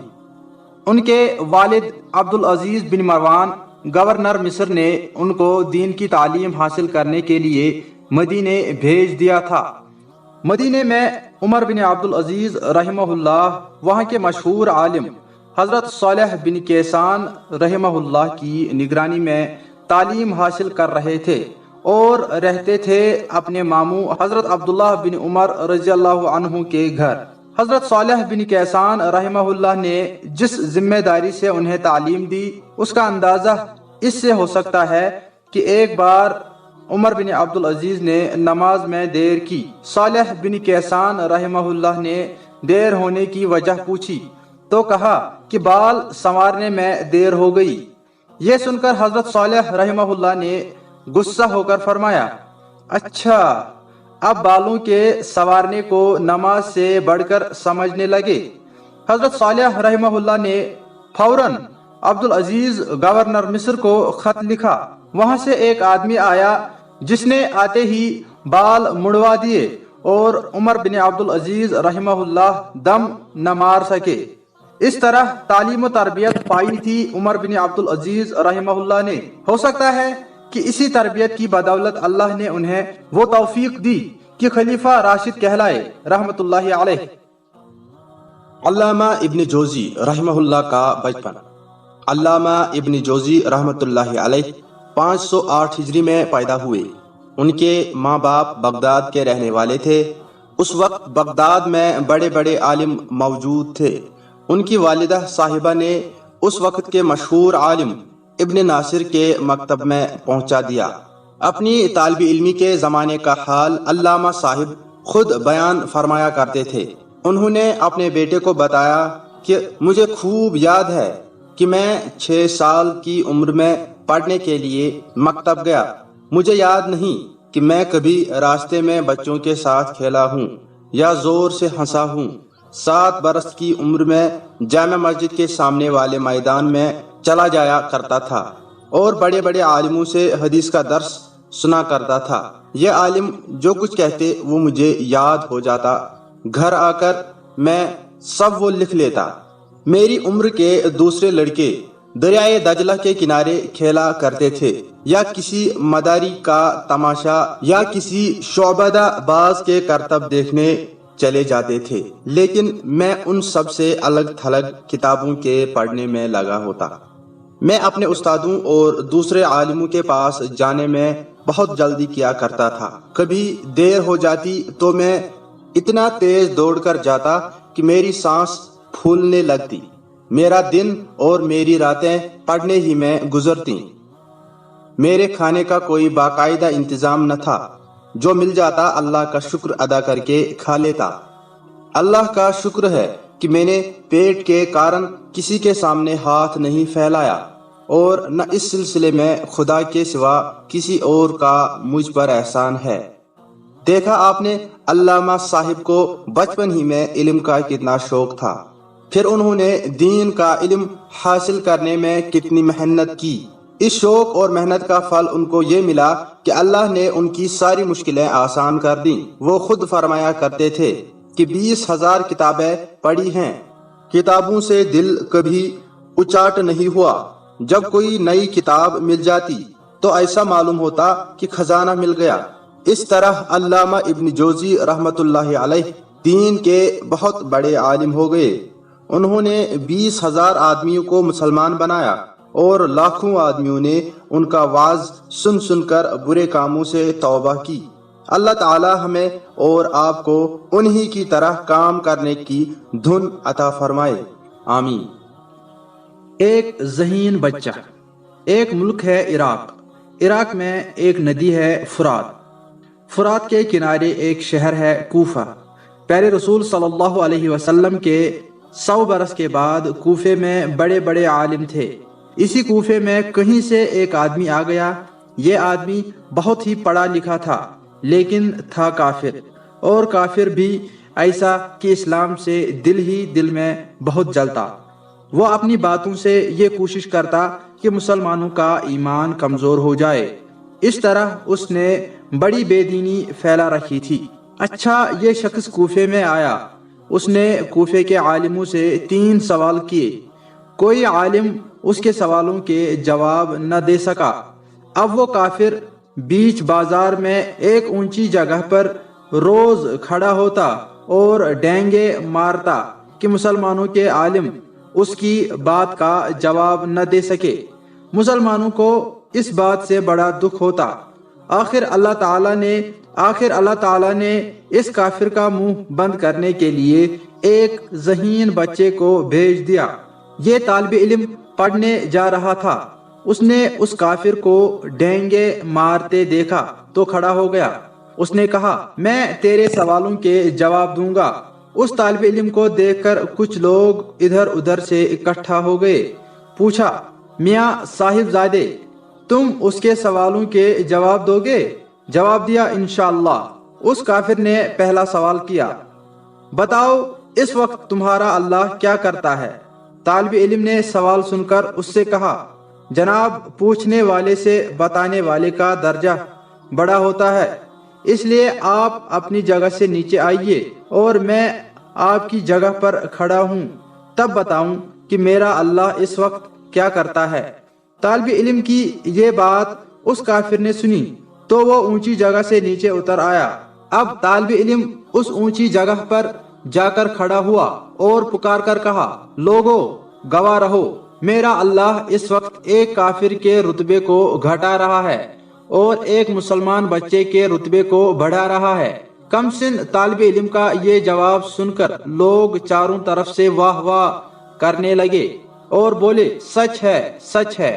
ان کے والد عبدالعزیز بن مروان گورنر مصر نے ان کو دین کی تعلیم حاصل کرنے کے لیے مدینے بھیج دیا تھا۔ مدینے میں عمر بن عبدالعزیز رحمہ اللہ وہاں کے مشہور عالم حضرت صالح بن کیسان رحمہ اللہ کی نگرانی میں تعلیم حاصل کر رہے تھے اور رہتے تھے اپنے ماموں حضرت عبداللہ بن عمر رضی اللہ عنہ کے گھر۔ حضرت صالح بن کیسان رحمہ اللہ نے جس ذمہ داری سے انہیں تعلیم دی اس کا اندازہ اس سے ہو سکتا ہے کہ ایک بار عمر بن عبدالعزیز نے نماز میں دیر کی۔ صالح بن کیسان رحمہ اللہ نے دیر ہونے کی وجہ پوچھی تو کہا کہ بال سنوارنے میں دیر ہو گئی۔ یہ سن کر حضرت صالح رحمہ اللہ نے غصہ ہو کر فرمایا، اچھا اب بالوں کے سنوارنے کو نماز سے بڑھ کر سمجھنے لگے۔ حضرت صالح رحمہ اللہ نے فوراً عبدالعزیز گورنر مصر کو خط لکھا۔ وہاں سے ایک آدمی آیا جس نے آتے ہی بال مڑوا دیے اور عمر بن عبدالعزیز رحمہ اللہ دم نہ مار سکے۔ اس طرح تعلیم و تربیت پائی تھی عمر بن عبدالعزیز رحمہ اللہ نے۔ ہو سکتا ہے کہ اسی تربیت کی بدولت اللہ نے انہیں وہ توفیق دی کہ خلیفہ راشد کہلائے رحمت اللہ علیہ۔ علامہ ابن جوزی رحمہ اللہ کا بچپن۔ علامہ ابن جوزی رحمت اللہ علیہ 508 ہجری میں پیدا ہوئے۔ ان کے ماں باپ بغداد کے رہنے والے تھے۔ اس وقت بغداد میں بڑے بڑے عالم موجود تھے۔ ان کی والدہ صاحبہ نے اس وقت کے مشہور عالم ابن ناصر کے مکتب میں پہنچا دیا۔ اپنی طالب علمی کے زمانے کا حال علامہ صاحب خود بیان فرمایا کرتے تھے۔ انہوں نے اپنے بیٹے کو بتایا کہ مجھے خوب یاد ہے کہ میں 6 سال کی عمر میں پڑھنے کے لیے مکتب گیا۔ مجھے یاد نہیں کہ میں کبھی راستے میں بچوں کے ساتھ کھیلا ہوں یا زور سے ہنسا ہوں۔ 7 برس کی عمر میں جامع مسجد کے سامنے والے میدان میں چلا جایا کرتا تھا اور بڑے بڑے عالموں سے حدیث کا درس سنا کرتا تھا۔ یہ عالم جو کچھ کہتے وہ مجھے یاد ہو جاتا۔ گھر آ کر میں سب وہ لکھ لیتا۔ میری عمر کے دوسرے لڑکے دریائے دجلہ کے کنارے کھیلا کرتے تھے یا کسی مداری کا تماشا یا کسی شعبدہ باز کے کرتب دیکھنے چلے جاتے تھے، لیکن میں ان سب سے الگ تھلگ کتابوں کے پڑھنے میں لگا ہوتا۔ میں اپنے استادوں اور دوسرے عالموں کے پاس جانے میں بہت جلدی کیا کرتا تھا۔ کبھی دیر ہو جاتی تو میں اتنا تیز دوڑ کر جاتا کہ میری سانس پھولنے لگتی۔ میرا دن اور میری راتیں پڑھنے ہی میں گزرتی۔ میرے کھانے کا کوئی باقاعدہ انتظام نہ تھا، جو مل جاتا اللہ کا شکر ادا کر کے کھا لیتا۔ اللہ کا شکر ہے کہ میں نے پیٹ کے کارن کسی کے سامنے ہاتھ نہیں پھیلایا اور نہ اس سلسلے میں خدا کے سوا کسی اور کا مجھ پر احسان ہے۔ دیکھا آپ نے علامہ صاحب کو بچپن ہی میں علم کا کتنا شوق تھا، پھر انہوں نے دین کا علم حاصل کرنے میں کتنی محنت کی۔ اس شوق اور محنت کا پھل ان کو یہ ملا کہ اللہ نے ان کی ساری مشکلیں آسان کر دیں۔ وہ خود فرمایا کرتے تھے کہ 20,000 کتابیں پڑھی ہیں، کتابوں سے دل کبھی اچاٹ نہیں ہوا۔ جب کوئی نئی کتاب مل جاتی تو ایسا معلوم ہوتا کہ خزانہ مل گیا۔ اس طرح علامہ ابن جوزی رحمۃ اللہ علیہ دین کے بہت بڑے عالم ہو گئے۔ انہوں نے 20,000 آدمیوں کو مسلمان بنایا اور لاکھوں آدمیوں نے ان کا وعظ سن سن کر برے کاموں سے توبہ کی۔ اللہ تعالی ہمیں اور آپ کو انہی کی طرح کام کرنے کی دھن عطا فرمائے، آمین۔ ایک ذہین بچہ۔ ایک ملک ہے عراق۔ عراق میں ایک ندی ہے فرات۔ فرات کے کنارے ایک شہر ہے کوفہ۔ پیارے رسول صلی اللہ علیہ وسلم کے 100 برس کے بعد کوفے میں بڑے بڑے عالم تھے۔ اسی کوفے میں کہیں سے ایک آدمی آ گیا۔ یہ آدمی بہت ہی پڑھا لکھا تھا لیکن تھا کافر، اور کافر بھی ایسا کہ اسلام سے دل ہی دل میں بہت جلتا۔ وہ اپنی باتوں سے یہ کوشش کرتا کہ مسلمانوں کا ایمان کمزور ہو جائے۔ اس طرح اس نے بڑی بے دینی پھیلا رکھی تھی۔ اچھا، یہ شخص کوفے میں آیا۔ اس نے کوفے کے عالموں سے 3 سوال کیے۔ کوئی عالم اس کے سوالوں کے جواب نہ دے سکا۔ اب وہ کافر بیچ بازار میں ایک اونچی جگہ پر روز کھڑا ہوتا اور ڈینگے مارتا کہ مسلمانوں کے عالم اس کی بات کا جواب نہ دے سکے۔ مسلمانوں کو اس بات سے بڑا دکھ ہوتا۔ آخر اللہ تعالیٰ نے اس کافر کا منہ بند کرنے کے لیے ایک ذہین بچے کو بھیج دیا۔ یہ طالب علم پڑھنے جا رہا تھا۔ اس نے اس کافر کو ڈینگے مارتے دیکھا تو کھڑا ہو گیا۔ اس نے کہا، میں تیرے سوالوں کے جواب دوں گا۔ اس طالب علم کو دیکھ کر کچھ لوگ ادھر ادھر سے اکٹھا ہو گئے۔ پوچھا، میاں صاحب زادے، تم اس کے سوالوں کے جواب دو گے؟ جواب دیا، انشاءاللہ۔ اس کافر نے پہلا سوال کیا، بتاؤ اس وقت تمہارا اللہ کیا کرتا ہے؟ طالب علم نے سوال سن کر اس سے کہا، جناب، پوچھنے والے سے بتانے والے کا درجہ بڑا ہوتا ہے، اس لیے آپ اپنی جگہ سے نیچے آئیے اور میں آپ کی جگہ پر کھڑا ہوں، تب بتاؤں کہ میرا اللہ اس وقت کیا کرتا ہے۔ طالب علم کی یہ بات اس کافر نے سنی تو وہ اونچی جگہ سے نیچے اتر آیا۔ اب طالب علم اس اونچی جگہ پر جا کر کھڑا ہوا اور پکار کر کہا، لوگو گواہ رہو، میرا اللہ اس وقت ایک کافر کے رتبے کو گھٹا رہا ہے اور ایک مسلمان بچے کے رتبے کو بڑھا رہا ہے۔ کم سن طالب علم کا یہ جواب سن کر لوگ چاروں طرف سے واہ واہ کرنے لگے اور بولے، سچ ہے، سچ ہے۔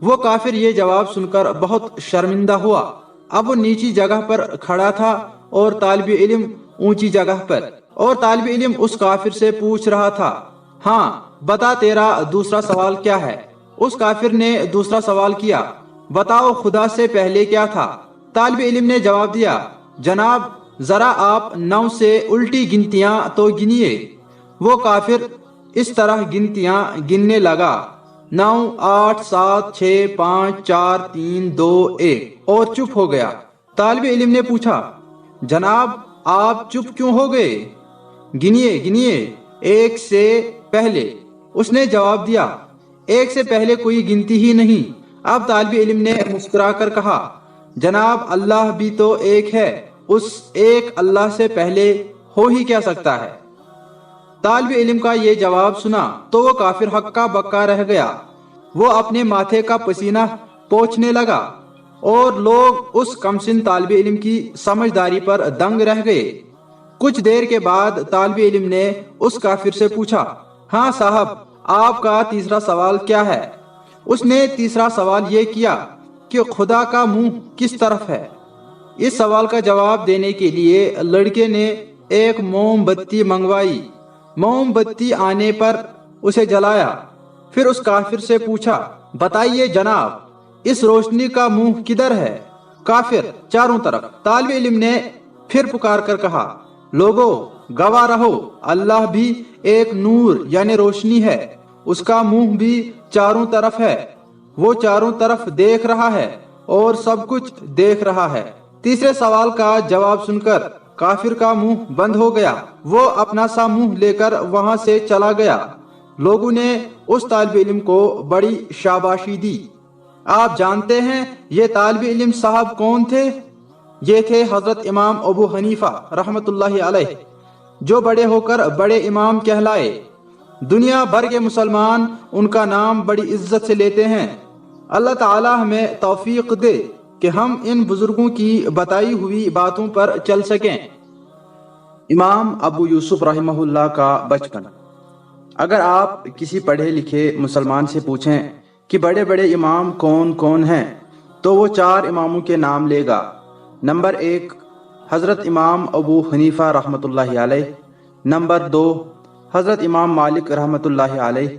وہ کافر یہ جواب سن کر بہت شرمندہ ہوا۔ اب وہ نیچی جگہ پر کھڑا تھا اور طالب علم اونچی جگہ پر، اور طالب علم اس کافر سے پوچھ رہا تھا، ہاں بتا تیرا دوسرا سوال کیا ہے؟ اس کافر نے دوسرا سوال کیا، بتاؤ خدا سے پہلے کیا تھا؟ طالب علم نے جواب دیا، جناب ذرا آپ 9 سے الٹی گنتیاں تو گنیے۔ وہ کافر اس طرح گنتیاں گننے لگا، 9 8 7 6 5 4 3 2 1، اور چپ ہو گیا۔ طالب علم نے پوچھا، جناب آپ چپ کیوں ہو گئے؟ گنیے گنیے 1 سے پہلے۔ اس نے جواب دیا، 1 سے پہلے کوئی گنتی ہی نہیں۔ اب طالب علم نے مسکرا کر کہا، جناب اللہ بھی تو ایک ہے، اس ایک اللہ سے پہلے ہو ہی کیا سکتا ہے؟ طالب علم کا یہ جواب سنا تو وہ کافر ہکا بکا رہ گیا۔ وہ اپنے ماتھے کا پسینہ پوچھنے لگا اور لوگ اس کمسن طالب علم کی سمجھداری پر دنگ رہ گئے۔ کچھ دیر کے بعد طالب علم نے اس کافر سے پوچھا، ہاں صاحب آپ کا تیسرا سوال کیا ہے؟ اس نے تیسرا سوال یہ کیا کہ خدا کا منہ کس طرف ہے؟ اس سوال کا جواب دینے کے لیے لڑکے نے ایک موم بتی منگوائی۔ موم بتی آنے پر اسے جلایا، پھر اس کافر سے پوچھا، بتائیے جناب اس روشنی کا منہ کدھر ہے؟ کافر، چاروں طرف۔ طالب علم نے پھر پکار کر کہا، لوگو گواہ رہو، اللہ بھی ایک نور یعنی روشنی ہے، اس کا منہ بھی چاروں طرف ہے۔ وہ چاروں طرف دیکھ رہا ہے اور سب کچھ دیکھ رہا ہے۔ تیسرے سوال کا جواب سن کر کافر کا منہ بند ہو گیا۔ وہ اپنا سا منہ لے کر وہاں سے چلا گیا۔ لوگوں نے اس طالب علم کو بڑی شاباشی دی۔ آپ جانتے ہیں یہ طالب علم صاحب کون تھے؟ یہ تھے حضرت امام ابو حنیفہ رحمۃ اللہ علیہ، جو بڑے ہو کر بڑے امام کہلائے۔ دنیا بھر کے مسلمان ان کا نام بڑی عزت سے لیتے ہیں۔ اللہ تعالی ہمیں توفیق دے کہ ہم ان بزرگوں کی بتائی ہوئی باتوں پر چل سکیں۔ امام ابو یوسف رحمہ اللہ کا بچپن۔ اگر آپ کسی پڑھے لکھے مسلمان سے پوچھیں کہ بڑے بڑے امام کون کون ہیں تو وہ 4 اماموں کے نام لے گا۔ نمبر 1 حضرت امام ابو حنیفہ رحمۃ اللہ علیہ، نمبر 2 حضرت امام مالک رحمۃ اللہ علیہ،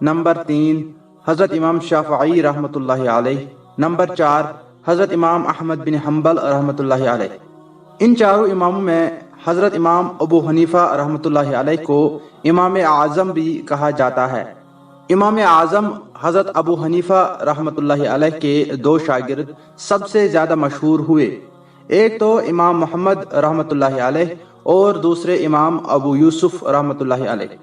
نمبر 3 حضرت امام شافعی رحمۃ اللہ علیہ، نمبر 4 حضرت امام احمد بن حنبل رحمۃ اللہ علیہ۔ ان چاروں اماموں میں حضرت امام ابو حنیفہ رحمۃ اللہ علیہ کو امام اعظم بھی کہا جاتا ہے۔ امام اعظم حضرت ابو حنیفہ رحمۃ اللہ علیہ کے 2 شاگرد سب سے زیادہ مشہور ہوئے، ایک تو امام محمد رحمۃ اللہ علیہ اور دوسرے امام ابو یوسف رحمۃ اللہ علیہ۔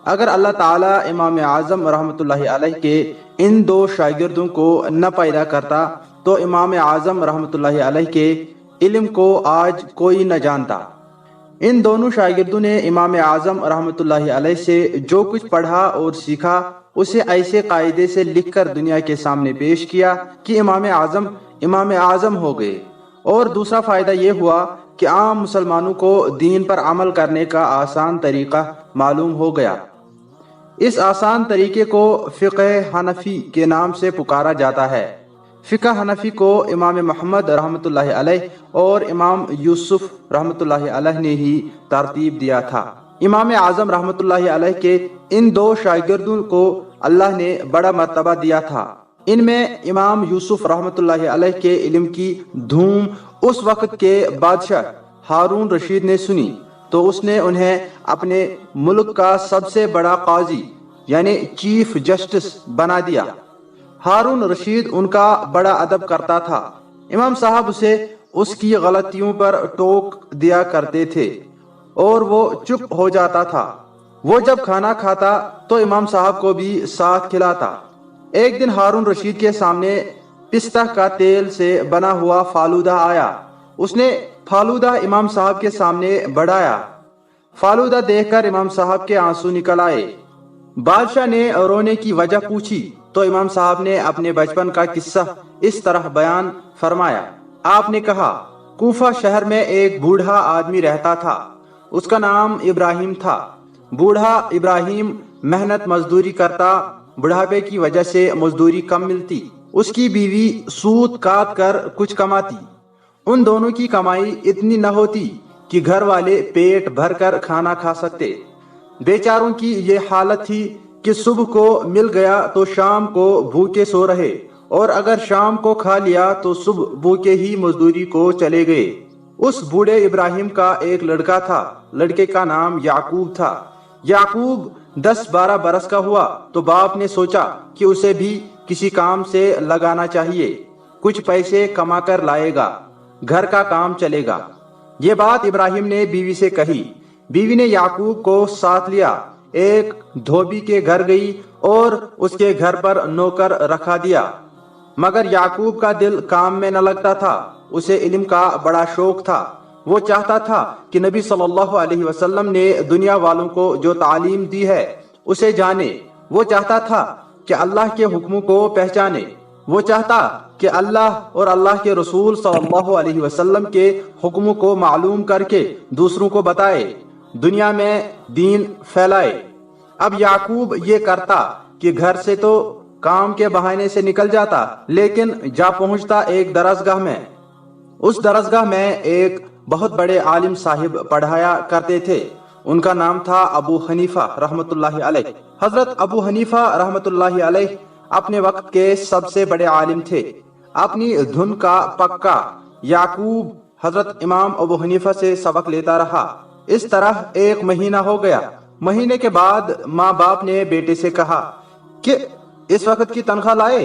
اگر اللہ تعالیٰ امام اعظم رحمۃ اللہ علیہ کے ان 2 شاگردوں کو نہ پیدا کرتا تو امام اعظم رحمۃ اللہ علیہ کے علم کو آج کوئی نہ جانتا۔ ان دونوں شاگردوں نے امام اعظم رحمۃ اللہ علیہ سے جو کچھ پڑھا اور سیکھا اسے ایسے قاعدے سے لکھ کر دنیا کے سامنے پیش کیا کہ امام اعظم ہو گئے۔ اور دوسرا فائدہ یہ ہوا کہ عام مسلمانوں کو دین پر عمل کرنے کا آسان طریقہ معلوم ہو گیا۔ اس آسان طریقے کو فقہ حنفی کے نام سے پکارا جاتا ہے۔ فقہ حنفی کو امام محمد رحمۃ اللہ علیہ اور امام یوسف رحمۃ اللہ علیہ نے ہی ترتیب دیا تھا۔ امام اعظم رحمۃ اللہ علیہ کے ان 2 شاگردوں کو اللہ نے بڑا مرتبہ دیا تھا۔ ان میں امام یوسف رحمۃ اللہ علیہ کے علم کی دھوم اس وقت کے بادشاہ ہارون رشید نے سنی تو اس نے انہیں اپنے ملک کا سب سے بڑا قاضی یعنی چیف جسٹس بنا دیا۔ ہارون رشید ان کا بڑا ادب کرتا تھا۔ امام صاحب اسے اس کی غلطیوں پر ٹوک دیا کرتے تھے اور وہ چپ ہو جاتا تھا۔ وہ جب کھانا کھاتا تو امام صاحب کو بھی ساتھ کھلاتا۔ ایک دن ہارون رشید کے سامنے پستہ کا تیل سے بنا ہوا فالودہ آیا۔ اس نے فالودہ امام صاحب کے سامنے بڑھایا۔ فالودہ دیکھ کر امام صاحب کے آنسو نکل آئے۔ بادشاہ نے رونے کی وجہ پوچھی تو امام صاحب نے اپنے بچپن کا قصہ اس طرح بیان فرمایا۔ آپ نے کہا، کوفہ شہر میں ایک بوڑھا آدمی رہتا تھا، اس کا نام ابراہیم تھا۔ بوڑھا ابراہیم محنت مزدوری کرتا، بڑھاپے کی وجہ سے مزدوری کم ملتی۔ اس کی بیوی سوت کاٹ کر کچھ کماتی۔ ان دونوں کی کمائی اتنی نہ ہوتی کہ گھر والے پیٹ بھر کر کھانا کھا سکتے۔ بیچاروں کی یہ حالت تھی کہ صبح کو مل گیا تو شام کو بھوکے سو رہے، اور اگر شام کو کھا لیا تو صبح بھوکے ہی مزدوری کو چلے گئے۔ اس بوڑھے ابراہیم کا ایک لڑکا تھا، لڑکے کا نام یعقوب تھا۔ یعقوب 10-12 برس کا ہوا تو باپ نے سوچا کہ اسے بھی کسی کام سے لگانا چاہیے، کچھ پیسے کما کر لائے گا، گھر کا کام چلے گا۔ یہ بات ابراہیم نے بیوی سے کہی۔ بیوی نے یعقوب کو ساتھ لیا، ایک دھوبی کے گھر گئی اور اس کے گھر پر نوکر رکھا دیا۔ مگر یعقوب کا دل کام میں نہ لگتا تھا، اسے علم کا بڑا شوق تھا۔ وہ چاہتا تھا کہ نبی صلی اللہ علیہ وسلم نے دنیا والوں کو جو تعلیم دی ہے اسے جانے۔ وہ چاہتا تھا کہ اللہ کے حکموں کو پہچانے۔ وہ چاہتا کہ اللہ اور اللہ کے رسول صلی اللہ علیہ وسلم کے حکموں کو معلوم کر کے دوسروں کو بتائے، دنیا میں دین پھیلائے۔ اب یعقوب یہ کرتا کہ گھر سے تو کام کے بہانے سے نکل جاتا، لیکن جا پہنچتا ایک درسگاہ میں۔ اس درسگاہ میں ایک بہت بڑے عالم صاحب پڑھایا کرتے تھے، ان کا نام تھا ابو حنیفہ رحمۃ اللہ علیہ۔ حضرت ابو حنیفہ رحمۃ اللہ علیہ اپنے وقت کے سب سے بڑے عالم تھے، اپنی دھن کا پکا۔ یعقوب حضرت امام ابو حنیفہ سے سبق لیتا رہا۔ اس طرح 1 مہینہ ہو گیا۔ مہینے کے بعد ماں باپ نے بیٹے سے کہا کہ اس وقت کی تنخواہ لائے۔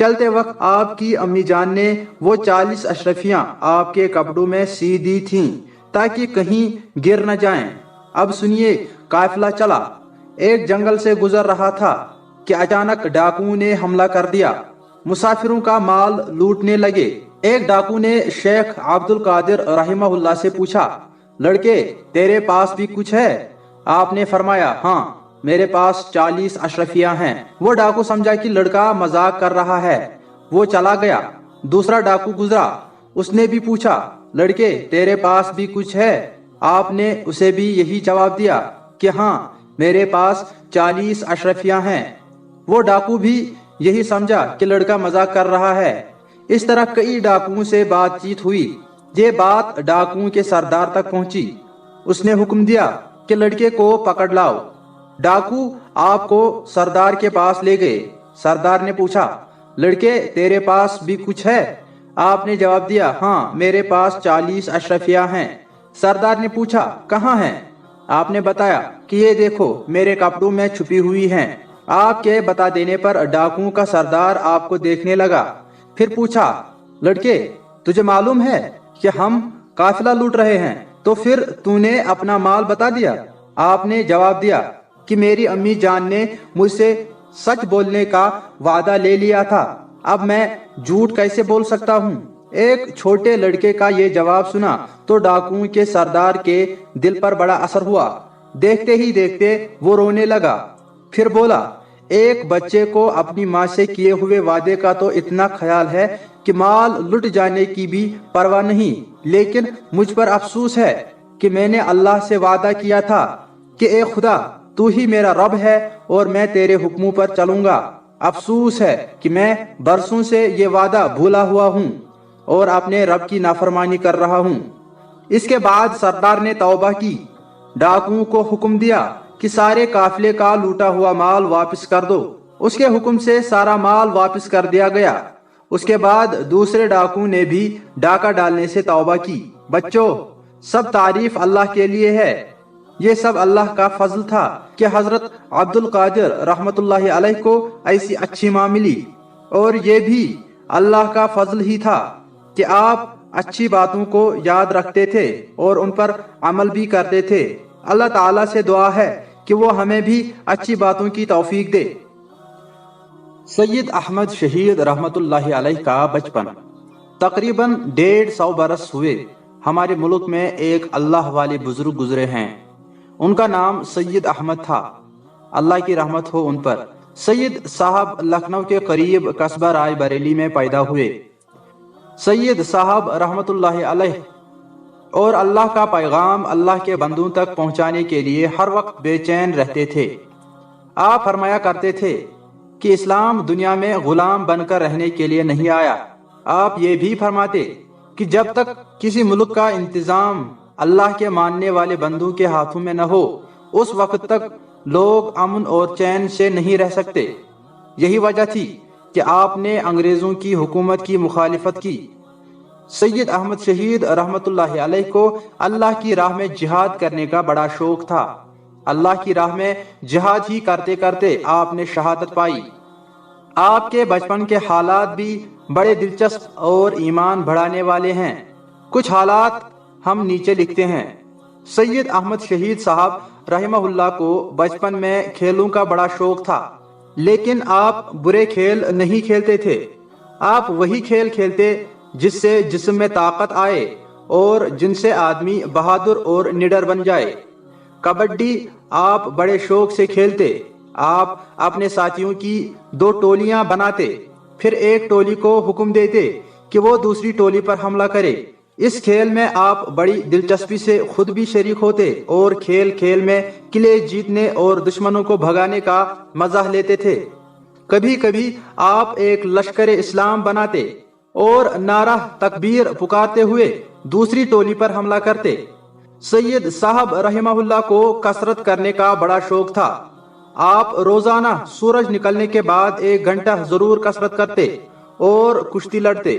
چلتے وقت آپ کی امی جان نے وہ 40 اشرفیاں آپ کے کپڑوں میں سی دی تھیں تاکہ کہیں گر نہ جائیں۔ اب سنیے، قافلہ چلا، ایک جنگل سے گزر رہا تھا کہ اچانک ڈاکوؤں نے حملہ کر دیا، مسافروں کا مال لوٹنے لگے۔ ایک ڈاکو نے شیخ عبد القادر رحمہ اللہ سے پوچھا، لڑکے تیرے پاس بھی کچھ ہے؟ آپ نے فرمایا، ہاں میرے پاس 40 اشرفیاں ہیں۔ وہ ڈاکو سمجھا کہ لڑکا مذاق کر رہا ہے، وہ چلا گیا۔ دوسرا ڈاکو گزرا، اس نے بھی پوچھا، لڑکے تیرے پاس بھی کچھ ہے؟ آپ نے اسے بھی یہی جواب دیا کہ ہاں میرے پاس 40 اشرفیاں ہیں۔ وہ ڈاکو بھی یہی سمجھا کہ لڑکا مذاق کر رہا ہے۔ اس طرح کئی ڈاکوؤں سے بات چیت ہوئی۔ یہ بات ڈاکوؤں کے سردار تک پہنچی۔ اس نے حکم دیا کہ لڑکے کو پکڑ لاؤ۔ ڈاکو آپ کو سردار کے پاس لے گئے۔ سردار نے پوچھا، لڑکے تیرے پاس بھی کچھ ہے؟ آپ نے جواب دیا، ہاں میرے پاس 40 اشرفیاں ہیں۔ سردار نے پوچھا، کہاں ہیں؟ آپ نے بتایا کہ یہ دیکھو میرے کپڑوں میں چھپی ہوئی ہیں۔ آپ کے بتا دینے پر ڈاکوؤں کا سردار آپ کو دیکھنے لگا، پھر پوچھا، لڑکے تجھے معلوم ہے کہ ہم قافلہ لوٹ رہے ہیں، تو پھر تو نے اپنا مال بتا دیا؟ آپ نے جواب دیا کہ میری امی جان نے مجھ سے سچ بولنے کا وعدہ لے لیا تھا، اب میں جھوٹ کیسے بول سکتا ہوں؟ ایک چھوٹے لڑکے کا یہ جواب سنا تو ڈاکوؤں کے سردار کے دل پر بڑا اثر ہوا۔ دیکھتے ہی دیکھتے وہ رونے لگا، پھر بولا، ایک بچے کو اپنی ماں سے کیے ہوئے وعدے کا تو اتنا خیال ہے کہ مال لٹ جانے کی بھی پرواہ نہیں، لیکن مجھ پر افسوس ہے کہ میں نے اللہ سے وعدہ کیا تھا کہ اے خدا تو ہی میرا رب ہے اور میں تیرے حکموں پر چلوں گا۔ افسوس ہے کہ میں برسوں سے یہ وعدہ بھولا ہوا ہوں اور اپنے رب کی نافرمانی کر رہا ہوں۔ اس کے بعد سردار نے توبہ کی۔ ڈاکوؤں کو حکم دیا کہ سارے قافلے کا لوٹا ہوا مال واپس کر دو۔ اس کے حکم سے سارا مال واپس کر دیا گیا۔ اس کے بعد دوسرے ڈاکو نے بھی ڈاکہ ڈالنے سے توبہ کی۔ بچوں، سب تعریف اللہ کے لیے ہے۔ یہ سب اللہ کا فضل تھا کہ حضرت عبد القادر رحمت اللہ علیہ کو ایسی اچھی ماں ملی، اور یہ بھی اللہ کا فضل ہی تھا کہ آپ اچھی باتوں کو یاد رکھتے تھے اور ان پر عمل بھی کرتے تھے۔ اللہ تعالیٰ سے دعا ہے کہ وہ ہمیں بھی اچھی باتوں کی توفیق دے۔ سید احمد شہید رحمت اللہ علیہ کا بچپن۔ تقریباً 150 برس ہوئے ہمارے ملک میں ایک اللہ والے بزرگ گزرے ہیں۔ ان کا نام سید احمد تھا، اللہ کی رحمت ہو ان پر۔ سید صاحب لکھنؤ کے قریب قصبہ رائے بریلی میں پیدا ہوئے۔ سید صاحب رحمت اللہ علیہ اور اللہ کا پیغام اللہ کے بندوں تک پہنچانے کے لیے ہر وقت بے چین رہتے تھے۔ آپ فرمایا کرتے تھے کہ اسلام دنیا میں غلام بن کر رہنے کے لیے نہیں آیا۔ آپ یہ بھی فرماتے کہ جب تک کسی ملک کا انتظام اللہ کے ماننے والے بندوں کے ہاتھوں میں نہ ہو، اس وقت تک لوگ امن اور چین سے نہیں رہ سکتے۔ یہی وجہ تھی کہ آپ نے انگریزوں کی حکومت کی مخالفت کی۔ سید احمد شہید رحمت اللہ علیہ کو اللہ کی راہ میں جہاد کرنے کا بڑا شوق تھا۔ اللہ کی راہ میں جہاد ہی کرتے کرتے آپ نے شہادت پائی۔ آپ کے بچپن کے حالات بھی بڑے دلچسپ اور ایمان بڑھانے والے ہیں۔ کچھ حالات ہم نیچے لکھتے ہیں۔ سید احمد شہید صاحب رحمہ اللہ کو بچپن میں کھیلوں کا بڑا شوق تھا، لیکن آپ برے کھیل نہیں کھیلتے تھے۔ آپ وہی کھیل کھیلتے جس سے جسم میں طاقت آئے اور جن سے آدمی بہادر اور نڈر بن جائے۔ کبڈی آپ بڑے شوق سے کھیلتے۔ آپ اپنے ساتھیوں کی 2 ٹولیاں بناتے، پھر ایک ٹولی کو حکم دیتے کہ وہ دوسری ٹولی پر حملہ کرے۔ اس کھیل میں آپ بڑی دلچسپی سے خود بھی شریک ہوتے اور کھیل کھیل میں قلعے جیتنے اور دشمنوں کو بھگانے کا مزہ لیتے تھے۔ کبھی کبھی آپ ایک لشکر اسلام بناتے اور نعرہ تکبیر پکارتے ہوئے دوسری ٹولی پر حملہ کرتے۔ سید صاحب رحمہ اللہ کو کسرت کرنے کا بڑا شوق تھا۔ آپ روزانہ سورج نکلنے کے بعد 1 گھنٹہ ضرور کسرت کرتے اور کشتی لڑتے،